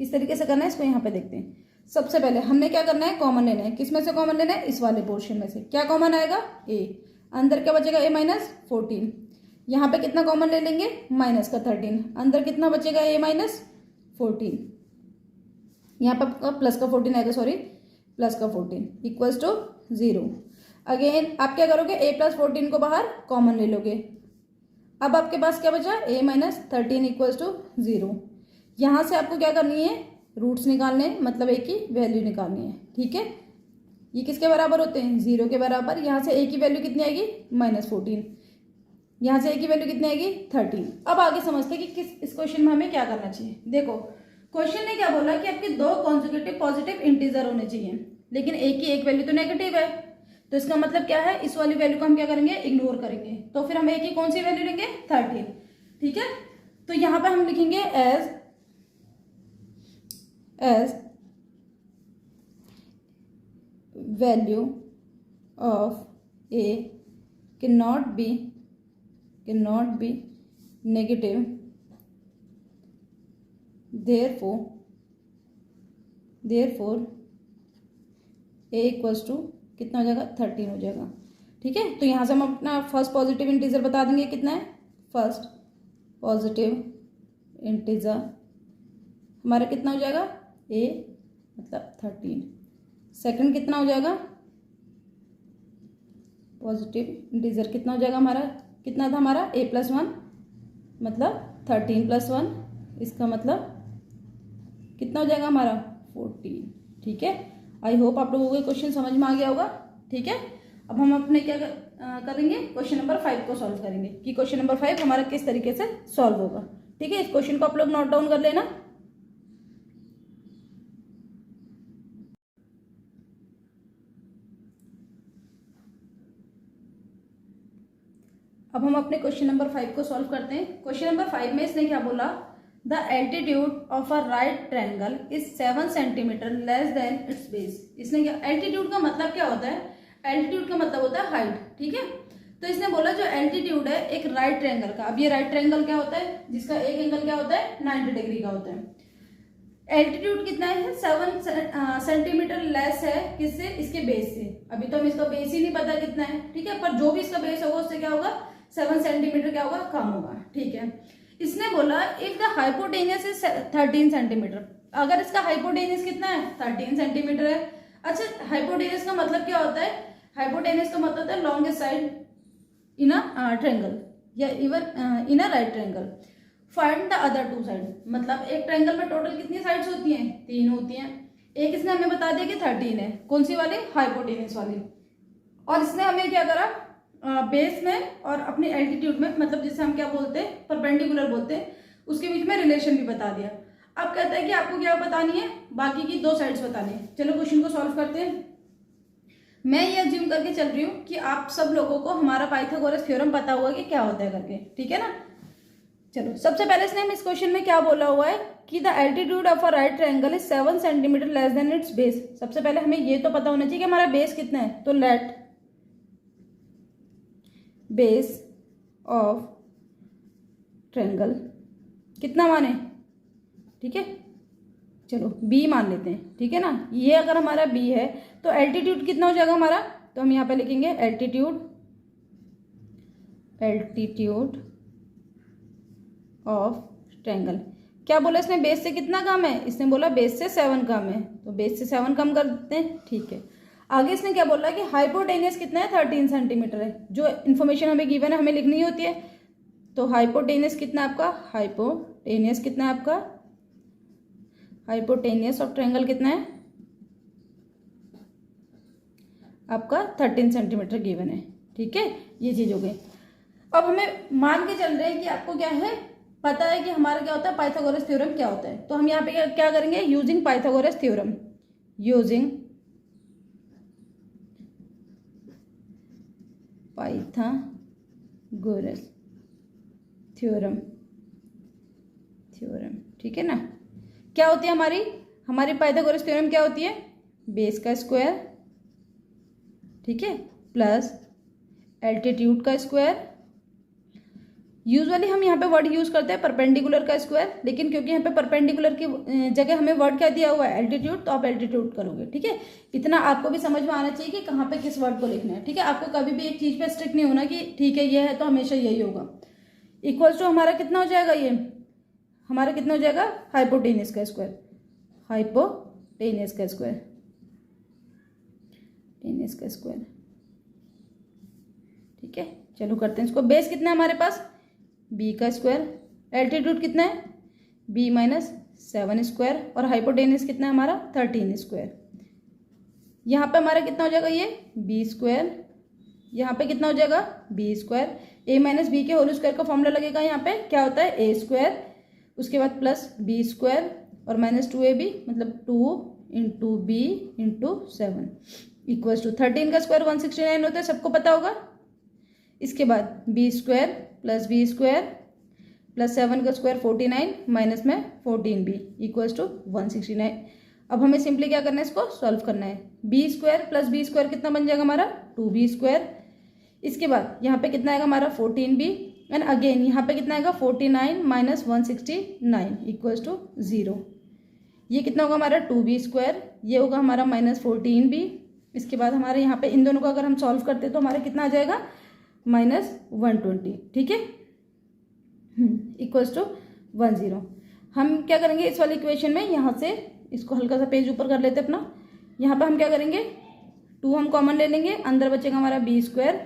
किस तरीके से करना है इसको यहाँ पे देखते हैं। सबसे पहले हमने क्या करना है, कॉमन लेना है। किस में से कॉमन लेना है, इस वाले पोर्शन में से। क्या कॉमन आएगा, a, अंदर क्या बचेगा a माइनस 14। यहाँ पे कितना कॉमन ले लेंगे, माइनस का 13, अंदर कितना बचेगा a माइनस 14, यहाँ पर प्लस का 14 आएगा, सॉरी प्लस का 14 इक्वल्स टू 0। अगेन आप क्या करोगे, a प्लस 14 को बाहर कॉमन ले लोगे। अब आपके पास क्या बचा, a माइनस 13 इक्वल्स टू 0। यहाँ से आपको क्या करनी है, रूट्स निकालने, मतलब a की वैल्यू निकालनी है। ठीक है, ये किसके बराबर होते हैं, 0 के बराबर। यहाँ से a की वैल्यू कितनी आएगी, माइनस 14, यहाँ से a की वैल्यू कितनी आएगी, 13। अब आगे समझते हैं कि इस क्वेश्चन में हमें क्या करना चाहिए। देखो क्वेश्चन ने क्या बोला कि आपके दो कॉन्जुगेटिव पॉजिटिव इंटीजर होने चाहिए, लेकिन a की एक वैल्यू तो नेगेटिव है, तो इसका मतलब क्या है, इस वाली वैल्यू को हम क्या करेंगे, इग्नोर करेंगे। तो फिर हम a की कौन सी वैल्यू लेंगे, 13। ठीक है, तो यहाँ पे हम लिखेंगे as value of a cannot be negative, therefore a equals to कितना हो जाएगा, 13 हो जाएगा। ठीक है, तो यहाँ से हम अपना फर्स्ट पॉजिटिव इंटीजर बता देंगे कितना है, फर्स्ट पॉजिटिव इंटीजर हमारा कितना हो जाएगा, a मतलब 13। सेकंड कितना हो जाएगा, पॉजिटिव इंटीजर कितना हो जाएगा हमारा, कितना था हमारा a प्लस 1 मतलब 13 प्लस 1, इसका मतलब कितना हो जाएगा हमारा 14। ठीक है, आई होप आप लोगों को क्वेश्चन समझ में आ गया होगा। ठीक है, अब हम अपने क्या करेंगे, क्वेश्चन नंबर 5 को सॉल्व करेंगे कि क्वेश्चन नंबर 5 हमारा किस तरीके से सॉल्व होगा। ठीक है, इस क्वेश्चन को आप लोग नोट डाउन कर लेना। अब हम अपने क्वेश्चन नंबर 5 को सॉल्व करते हैं। क्वेश्चन नंबर 5 में इसने क्या बोला, the altitude of a right triangle is 7 centimetre less than it's base. इसने क्या, एल्टीट्यूड का मतलब क्या होता है, एल्टीट्यूड का मतलब होता है हाइट। ठीक है, तो इसने बोला जो एल्टीट्यूड है एक राइट ट्रायंगल का। अब ये राइट ट्रायंगल क्या होता है, जिसका एक एंगल क्या होता है, 90 डिग्री का होता है। एल्टीट्यूड कितना है, 7 सेंटीमीटर लेस है, किससे, इसके बेस से। अभी तो हमें इसका बेस ही नहीं पता कितना है। ठीक है, पर जो भी इसका बेस होगा उससे क्या होगा, 7 सेंटीमीटर क्या होगा, कम होगा। ठीक है, इसने बोला if the hypotenuse is 13 centimetre. अगर इसका हाइपोटेनियस कितना है, 13 सेंटीमीटर है। अच्छा, हाइपोटेनियस का मतलब क्या होता है, हाइपोटेनियस का मतलब होता है longest side in a triangle या even in a right triangle. Find the other 2 side, मतलब एक ट्रायंगल में टोटल कितनी साइड्स होती हैं, 3 होती हैं। एक इसने हमें बता दिया कि 13 है, कौन सी वाली, हाइपोटेनियस वाली। और इसने हमें क्या करा, बेस में और अपनी एल्टीट्यूड में, मतलब जिसे हम क्या बोलते हैं, परपेंडिकुलर बोलते हैं, उसके बीच में रिलेशन भी बता दिया। अब कहता है कि आपको क्या बतानी है, बाकी की 2 साइड्स बतानी है। चलो क्वेश्चन को सॉल्व करते हैं। मैं ये अज्यूम करके चल रही हूँ कि आप सब लोगों को हमारा पाइथागोरस थ्योरम पता हुआ कि क्या होता है करके। ठीक है ना, चलो सबसे पहले इसने हम इस क्वेश्चन में क्या बोला हुआ है कि the altitude of a right triangle is 7 centimetre less than it's base. सबसे पहले हमें ये तो पता होना चाहिए कि हमारा बेस कितना है, तो लेट बेस ऑफ ट्रायंगल कितना माने, ठीक है, चलो b मान लेते हैं। ठीक है ना, ये अगर हमारा b है तो एल्टीट्यूड कितना हो जाएगा हमारा, तो हम यहाँ पे लिखेंगे एल्टीट्यूड ऑफ ट्रायंगल। क्या बोला इसने, बेस से कितना कम है, इसने बोला बेस से 7 कम है, तो बेस से 7 कम कर देते हैं। ठीक है, आगे इसने क्या बोला कि हाइपोटेनियस कितना है, 13 सेंटीमीटर है। जो इन्फॉर्मेशन हमें गिवन है हमें लिखनी होती है। तो हाइपोटेनियस कितना है आपका, हाइपोटेनियस कितना है आपका, हाइपोटेनियस ऑफ ट्रायंगल कितना है आपका, 13 सेंटीमीटर गिवन है। ठीक है, ये चीज हो गई। अब हमें मान के चल रहे हैं कि आपको क्या है, पता है कि हमारा क्या होता है, पाइथागोरस थ्योरम क्या होता है। तो हम यहाँ पे क्या करेंगे, using Pythagoras theorem, using Pythagoras theorem, ठीक है ना। क्या होती है हमारी पाइथागोरस थ्योरम क्या होती है? बेस का स्क्वायर, ठीक है, प्लस एल्टीट्यूड का स्क्वायर। यूजुअली हम यहाँ पे वर्ड यूज करते हैं परपेंडिकुलर का स्क्वायर, लेकिन क्योंकि यहाँ पे परपेंडिकुलर की जगह हमें वर्ड क्या दिया हुआ है? एल्टीट्यूड, तो आप एल्टीट्यूड करोगे, ठीक है। इतना आपको भी समझ में आना चाहिए कि कहाँ पे किस वर्ड को लिखना है, ठीक है। आपको कभी भी एक चीज पे स्ट्रिक्ट नहीं होना कि ठीक है ये है तो हमेशा यही होगा। इक्वल्स टू हमारा कितना हो जाएगा? ये हमारा कितना हो जाएगा? हाइपोटेनियस का स्क्वायर, हाइपोटेनियस का स्क्वायर, टेनियस का स्क्वायर, ठीक है। चलो करते हैं इसको। बेस कितना है हमारे पास? बी का स्क्वायर। एल्टीट्यूड कितना है? B minus 7 square. और हाइपोटेनियस कितना है हमारा? 13 स्क्वायर। यहाँ पे हमारा कितना हो जाएगा? ये बी स्क्वायर। यहाँ पे कितना हो जाएगा? B square. A minus B के होल स्क्वायर का फॉर्मूला लगेगा यहाँ पे, क्या होता है? ए स्क्वायर, उसके बाद प्लस बी स्क्वायर और माइनस 2ab, मतलब 2 into b into 7 equals to 13 का स्क्वायर 169 होता है, सबको पता होगा। इसके बाद b square plus b square plus 7 का स्क्वायर 49 माइनस में 14b इक्वल्स टू 169। अब हमें सिंपली क्या करना है? इसको सॉल्व करना है। B square plus b square कितना बन जाएगा हमारा? 2b square. इसके बाद यहाँ पे कितना आएगा हमारा? 14b। एंड अगेन यहाँ पे कितना आएगा? 49 माइनस 169 इक्वल्स टू 0। ये कितना होगा हमारा? 2b square. ये होगा हमारा माइनस 14b। इसके बाद हमारे यहाँ पे इन दोनों को अगर हम सॉल्व करते हैं तो हमारा कितना आ जाएगा? माइनस 120, ठीक है, इक्वल्स टू 10। हम क्या करेंगे इस वाली इक्वेशन में? यहाँ से इसको हल्का सा पेज ऊपर कर लेते हैं अपना। यहाँ पे हम क्या करेंगे? 2 हम कॉमन ले लेंगे, अंदर बचेगा हमारा बी स्क्वायर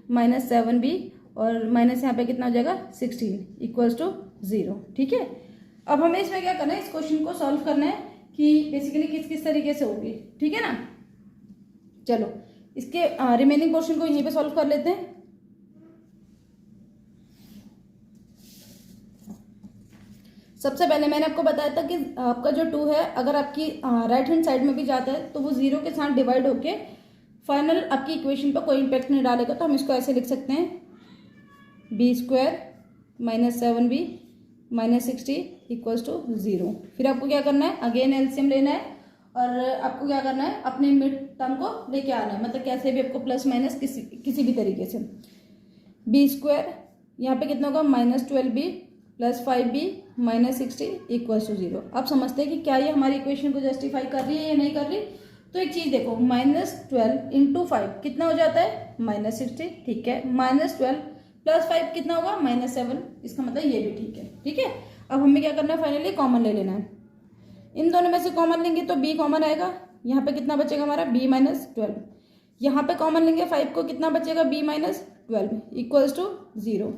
माइनस 7b और माइनस यहाँ पे कितना हो जाएगा? 16 इक्वल्स टू 0, ठीक है। अब हमें इसमें क्या करना है? इस क्वेश्चन को सॉल्व करना है कि बेसिकली किस किस तरीके से होगी, ठीक है ना। चलो इसके रिमेनिंग पोर्शन को यहीं पे सॉल्व कर लेते हैं। सबसे पहले मैंने आपको बताया था कि आपका जो 2 है अगर आपकी राइट हैंड साइड में भी जाता है तो वो 0 के साथ डिवाइड होके फाइनल आपकी इक्वेशन पर कोई इम्पैक्ट नहीं डालेगा। तो हम इसको ऐसे लिख सकते हैं b square minus 7b minus 60 equals to 0। फिर आपको क्या करना है? अगेन एलसीएम लेना है और आपको क्या करना है? अपने मिड टर्म को लेके आना है, मतलब कैसे भी आपको प्लस माइनस किसी भी तरीके से। बी स्क्वायर यहाँ पे कितना होगा? Minus 12b plus 5b minus 60 equals to 0। आप समझते हैं कि क्या ये हमारी इक्वेशन को जस्टिफाई कर रही है या नहीं कर रही? तो एक चीज देखो, माइनस 12 इंटू 5 कितना हो जाता है? माइनस 60, ठीक है। माइनस 12 प्लस 5 कितना होगा? माइनस 7। इसका मतलब ये भी ठीक है, ठीक है। अब हमें क्या करना है? फाइनली कॉमन ले लेना है। इन दोनों में से कॉमन लेंगे तो b कॉमन आएगा। यहाँ पे कितना बचेगा हमारा? b minus 12। यहाँ पे कॉमन लेंगे 5 को, कितना बचेगा? b minus 12 equals to 0।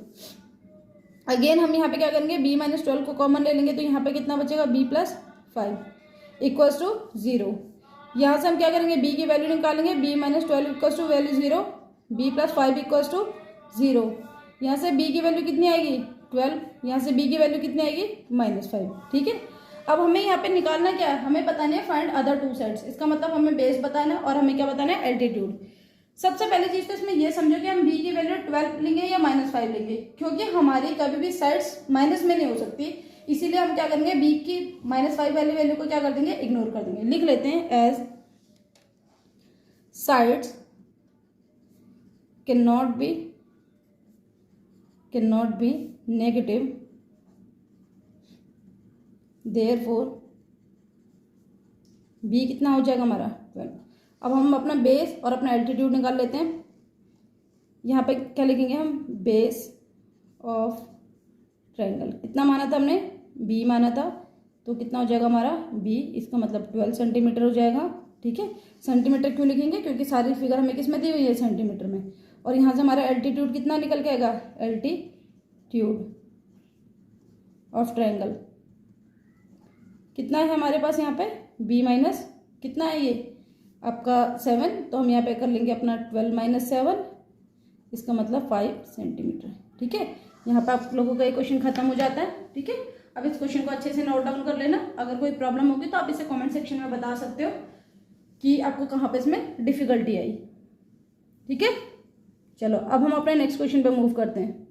Again हम यहाँ पे क्या करेंगे? b माइनस 12 को कॉमन ले लेंगे तो यहाँ पे कितना बचेगा? b plus 5 equals to 0। यहाँ से हम क्या करेंगे? b की वैल्यू निकालेंगे। b minus 12 equals to value 0, b plus 5 equals to 0। यहाँ से b की वैल्यू कितनी आएगी? 12। यहाँ से b की वैल्यू कितनी आएगी? माइनस 5, ठीक है। अब हमें यहाँ पे निकालना क्या है? हमें बताना है फाइंड अदर 2 साइड्स। इसका मतलब हमें बेस बताना है और हमें क्या बताना है? एल्टीट्यूड। सबसे पहली चीज तो इसमें यह समझो कि हम b की वैल्यू 12 लेंगे या माइनस 5 लेंगे, क्योंकि हमारी कभी भी साइड्स माइनस में नहीं हो सकती। इसीलिए हम क्या करेंगे? b की माइनस 5 वाली वैल्यू को क्या कर देंगे? इग्नोर कर देंगे। लिख लेते हैं as sides can not be negative, therefore b कितना हो जाएगा हमारा? 12। अब हम अपना बेस और अपना एल्टीट्यूड निकाल लेते हैं। यहाँ पे क्या लिखेंगे हम? बेस ऑफ ट्रायंगल कितना माना था हमने? b माना था, तो कितना हो जाएगा हमारा? b। इसका मतलब 12 सेंटीमीटर हो जाएगा, ठीक है। सेंटीमीटर क्यों लिखेंगे? क्योंकि सारी फिगर हमें किस में दी हुई है? सेंटीमीटर में। और यहाँ से हमारा एल्टीट्यूड कितना निकल के आएगा? एल्टीट्यूड ऑफ ट्रायंगल कितना है हमारे पास यहाँ पे? b माइनस कितना है ये आपका 7, तो हम यहाँ पे कर लेंगे अपना 12 माइनस 7, इसका मतलब 5 सेंटीमीटर, ठीक है। यहाँ पे आप लोगों का ये क्वेश्चन खत्म हो जाता है, ठीक है। अब इस क्वेश्चन को अच्छे से नोट डाउन कर लेना। अगर कोई प्रॉब्लम होगी तो आप इसे कमेंट सेक्शन में बता सकते हो कि आपको कहाँ पे इसमें डिफिकल्टी आई, ठीक है। चलो अब हम अपने नेक्स्ट क्वेश्चन पे मूव करते हैं।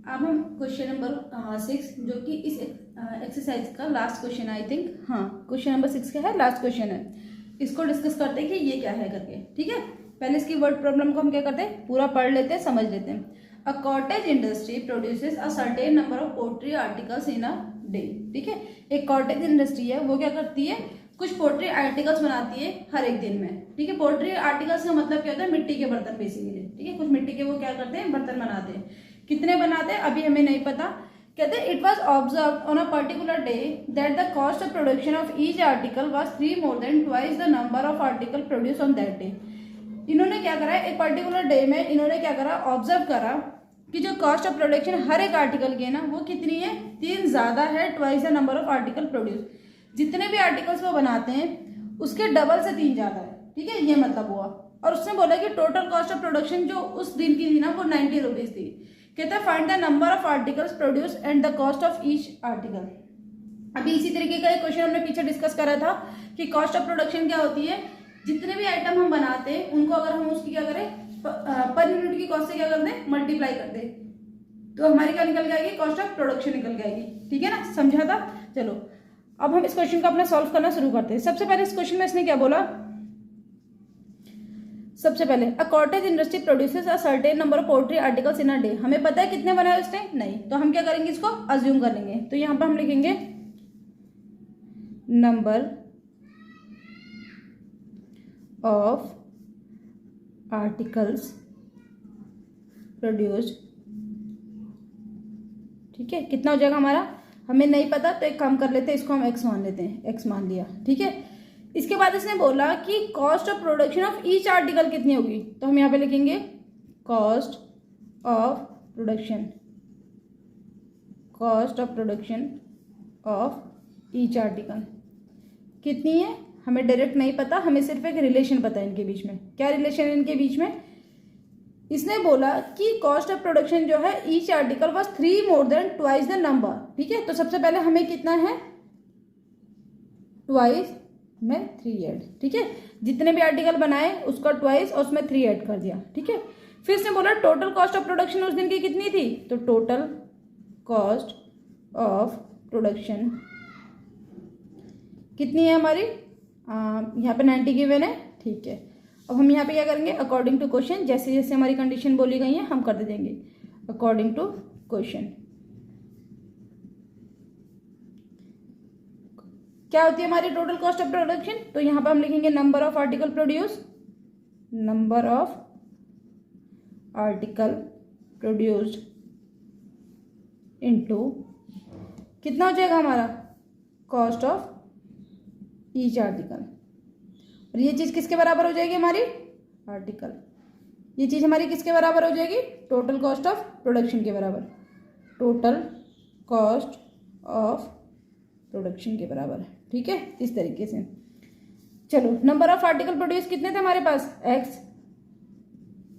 अब हम क्वेश्चन नंबर 6 जो कि इस एक्सरसाइज का लास्ट क्वेश्चन आई थिंक, हाँ क्वेश्चन नंबर 6 का है, लास्ट क्वेश्चन है। इसको डिस्कस करते हैं कि ये क्या है करके, ठीक है। पहले इसकी वर्ड प्रॉब्लम को हम क्या करते हैं, पूरा पढ़ लेते हैं, समझ लेते हैं। A cottage industry produces a certain number of pottery articles in a day, ठीक है। एक कॉटेज इंडस्ट्री है, वो क्या करती है, कुछ पोट्री आर्टिकल्स बनाती है हर एक दिन में, ठीक है। पोट्री आर्टिकल्स का मतलब क्या होता है, मिट्टी के बर्तन बेसिकली, ठीक है। कुछ मिट्टी के वो क्या करते हैं, बर्तन बनाते हैं। कितने बनाते हैं अभी हमें नहीं पता। कहते हैं it was observe on a particular day that the cost of production of each article was 3 more than twice the number of article produce on that day. इन्होंने क्या करा, एक पर्टिकुलर डे में इन्होंने क्या करा, ऑब्जर्व करा कि जो कॉस्ट ऑफ प्रोडक्शन हर एक आर्टिकल की है ना, वो कितनी है, 3 ज्यादा है, twice the number of article produce. जितने भी आर्टिकल्स वो बनाते हैं उसके डबल से 3 ज्यादा है, ठीक है, ये मतलब हुआ। और उसने बोला कि टोटल कॉस्ट ऑफ प्रोडक्शन जो उस दिन की थी ना, वो 90 रुपीज थी। कहता है find the number of articles produce and the cost of each article. अभी इसी तरीके का एक क्वेश्चन हमने पीछे डिस्कस करा था कि कॉस्ट ऑफ प्रोडक्शन क्या होती है, जितने भी आइटम हम बनाते हैं उनको अगर हम उसकी क्या करें, पर यूनिट की कॉस्ट से क्या कर दें, मल्टीप्लाई कर दें, तो हमारी क्या निकल जाएगी, कॉस्ट ऑफ प्रोडक्शन निकल जाएगी, ठीक है ना, समझा था। चलो अब हम इस क्वेश्चन को अपना सॉल्व करना शुरू करते हैं। सबसे पहले इस क्वेश्चन में इसने क्या बोला, सबसे पहले a cottage industry produces a certain number of poultry articles in a day. हमें पता है कितने बनाए उसने, नहीं, तो हम क्या करेंगे, इसको अज्यूम कर लेंगे। तो यहां पर हम लिखेंगे नंबर ऑफ आर्टिकल्स प्रोड्यूस्ड, ठीक है। कितना हो जाएगा हमारा, हमें नहीं पता, तो एक काम कर लेते हैं, इसको हम x मान लेते हैं, x मान लिया, ठीक है। इसके बाद इसने बोला कि cost of production of each article कितनी होगी, तो हम यहाँ पे लिखेंगे cost of production, cost of production of each article कितनी है, हमें डायरेक्ट नहीं पता, हमें सिर्फ एक रिलेशन पता है इनके बीच में। क्या रिलेशन है इनके बीच में, इसने बोला कि कॉस्ट ऑफ प्रोडक्शन जो है each article was 3 more than twice the number, ठीक है। तो सबसे पहले हमें कितना है, ट्वाइस में 3 ऐड, ठीक है। जितने भी आर्टिकल बनाए उसका ट्वाइस और उसमें 3 ऐड कर दिया, ठीक है। फिर इसने बोला टोटल कॉस्ट ऑफ प्रोडक्शन उस दिन की कितनी थी, तो टोटल कॉस्ट ऑफ प्रोडक्शन कितनी है हमारी, यहाँ पे 90 गिवन है, ठीक है। अब हम यहाँ पे क्या करेंगे, अकॉर्डिंग टू क्वेश्चन, जैसे जैसे हमारी कंडीशन बोली गई है हम कर देंगे अकॉर्डिंग टू क्वेश्चन। क्या होती है हमारी टोटल कॉस्ट ऑफ प्रोडक्शन, तो यहाँ पर हम लिखेंगे number of article produce, number of article produced into कितना हो जाएगा हमारा, कॉस्ट ऑफ ईच आर्टिकल। और ये चीज किसके बराबर हो जाएगी हमारी, आर्टिकल, ये चीज हमारी किसके बराबर हो जाएगी, टोटल कॉस्ट ऑफ प्रोडक्शन के बराबर, टोटल कॉस्ट ऑफ प्रोडक्शन के बराबर, ठीक है, इस तरीके से। चलो नंबर ऑफ आर्टिकल प्रोड्यूस कितने थे हमारे पास, x,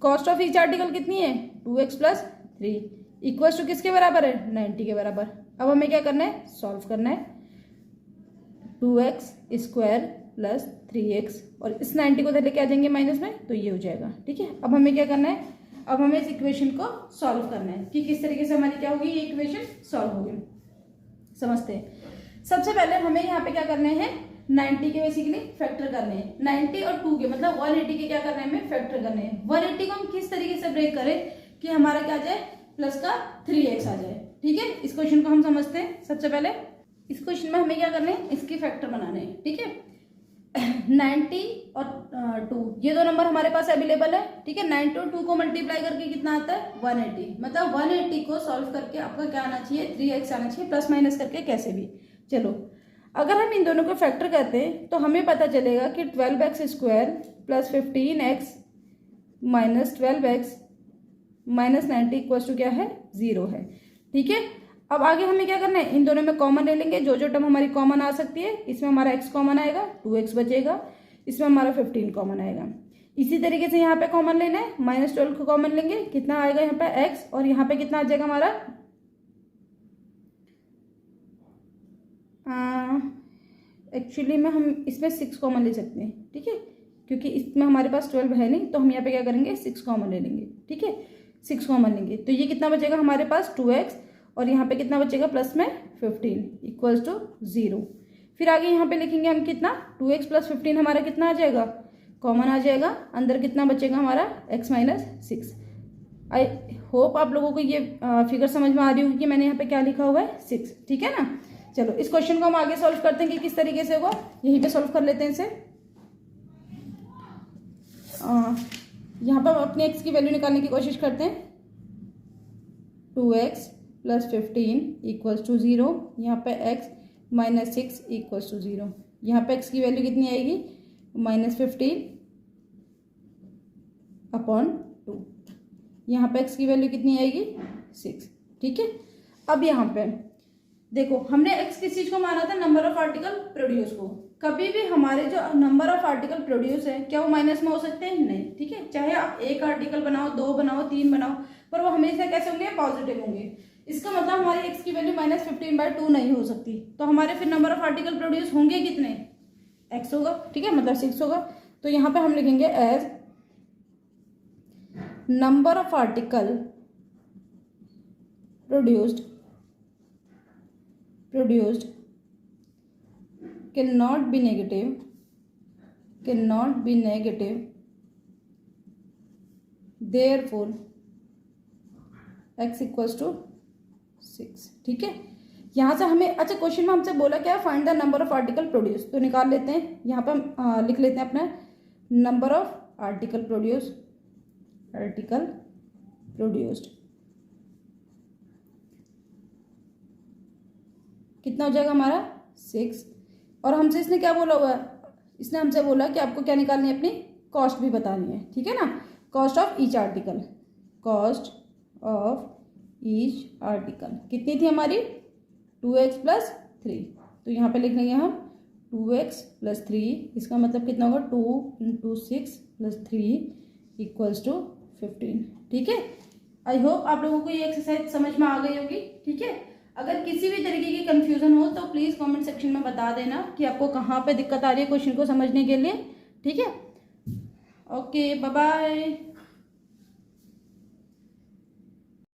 cost of each article कितनी है, 2x + 3 इक्वल्स टू किसके बराबर है, 90 के बराबर। अब हमें क्या करना है, सॉल्व करना है, 2x स्क्वायर + 3x, और इस 90 को लेके आ जाएंगे माइनस में, तो ये हो जाएगा, ठीक है। अब हमें क्या करना है, अब हमें इस इक्वेशन को सॉल्व करना है कि किस तरीके से हमारी क्या होगी, ये इक्वेशन सॉल्व होगी। समझते हैं, सबसे पहले हमें यहाँ पे क्या करने हैं, 90 के बेसिकली फैक्टर करने हैं, 90 और 2 के मतलब 180 के क्या करने हैं, हमें फैक्टर करने हैं। 180 को हम किस तरीके से ब्रेक करें कि हमारा क्या आ जाए, प्लस का 3x आ जाए, ठीक है। इस क्वेश्चन को हम समझते हैं। सबसे पहले इस क्वेश्चन में हमें क्या करना है, इसकी फैक्टर बनाने हैं, ठीक है। 90 और 2 ये दो नंबर हमारे पास अवेलेबल है, ठीक है। 90 और 2 को मल्टीप्लाई करके कितना आता है, 180, मतलब 180 को सॉल्व करके आपका क्या आना चाहिए, 3x आना चाहिए, प्लस माइनस करके कैसे भी। चलो अगर हम इन दोनों को फैक्टर करते हैं तो हमें पता चलेगा कि 12x square + 15x - 12x - 90 equals to क्या है, 0 है, ठीक है। अब आगे हमें क्या करना है, इन दोनों में कॉमन ले लेंगे, जो जो टर्म हमारी कॉमन आ सकती है, इसमें हमारा x कॉमन आएगा, 2x बचेगा, इसमें हमारा 15 कॉमन आएगा। इसी तरीके से यहाँ पे कॉमन लेना है, -12 को कॉमन लेंगे, कितना आएगा यहाँ पे x, और यहाँ पे कितना आ जाएगा हमारा, एक्चुअली में हम इसमें 6 कॉमन ले सकते हैं, ठीक है, क्योंकि इसमें हमारे पास 12 है नहीं, तो हम यहाँ पे क्या करेंगे, 6 कॉमन ले लेंगे, ठीक है। 6 कॉमन लेंगे तो ये कितना बचेगा हमारे पास 2x, और यहाँ पे कितना बचेगा प्लस में 15 इक्वल्स टू 0। फिर आगे यहाँ पे लिखेंगे हम कितना 2x प्लस 15 हमारा कितना आ जाएगा, कॉमन आ जाएगा, अंदर कितना बचेगा हमारा x माइनस 6। आई होप आप लोगों को ये फिगर समझ में आ रही होगी कि मैंने यहाँ पे क्या लिखा हुआ है 6, ठीक है ना। चलो इस क्वेश्चन को हम आगे सॉल्व करते हैं कि किस तरीके से होगा, यहीं पे सॉल्व कर लेते हैं इसे। यहाँ पर अपने x की वैल्यू निकालने की कोशिश करते हैं। 2x प्लस 15 इक्वल्स टू 0, यहाँ पे x माइनस 6 इक्वल्स टू 0। यहाँ पे x की वैल्यू कितनी आएगी, -15 अपॉन 2। यहाँ पे x की वैल्यू कितनी आएगी 6, ठीक है। अब यहाँ पे देखो हमने x किस चीज को माना था, नंबर ऑफ आर्टिकल प्रोड्यूस को। कभी भी हमारे जो नंबर ऑफ आर्टिकल प्रोड्यूस है क्या वो माइनस में हो सकते हैं, नहीं, ठीक है। चाहे आप 1 आर्टिकल बनाओ, 2 बनाओ, 3 बनाओ, पर वो हमेशा कैसे होंगे, पॉजिटिव होंगे। इसका मतलब हमारी x की वैल्यू -15/2 नहीं हो सकती। तो हमारे फिर नंबर ऑफ आर्टिकल प्रोड्यूस होंगे कितने, x होगा, ठीक है, मतलब 6 होगा। तो यहाँ पे हम लिखेंगे as number of article produced cannot be negative, therefore x equals to 6, ठीक है। यहाँ से हमें अच्छा क्वेश्चन में हमसे बोला क्या, find the number of article produce, तो निकाल लेते हैं। यहाँ पे हम लिख लेते हैं अपना नंबर ऑफ आर्टिकल प्रोड्यूस्ड कितना हो जाएगा हमारा 6। और हमसे इसने क्या बोला हुआ है, इसने हमसे बोला कि आपको क्या निकालनी है, अपनी कॉस्ट भी बतानी है, ठीक है ना। कॉस्ट ऑफ ईच आर्टिकल, कितनी थी हमारी 2x प्लस 3। तो यहाँ पे लिख लेंगे हम 2x प्लस 3, इसका मतलब कितना होगा 2 × 6 + 3 इक्वल्स टू 15, ठीक है। आई होप आप लोगों को ये एक्सरसाइज समझ में आ गई होगी, ठीक है। अगर किसी भी तरीके की कंफ्यूजन हो तो प्लीज़ कमेंट सेक्शन में बता देना कि आपको कहाँ पे दिक्कत आ रही है क्वेश्चन को समझने के लिए, ठीक है। Okay, bye bye.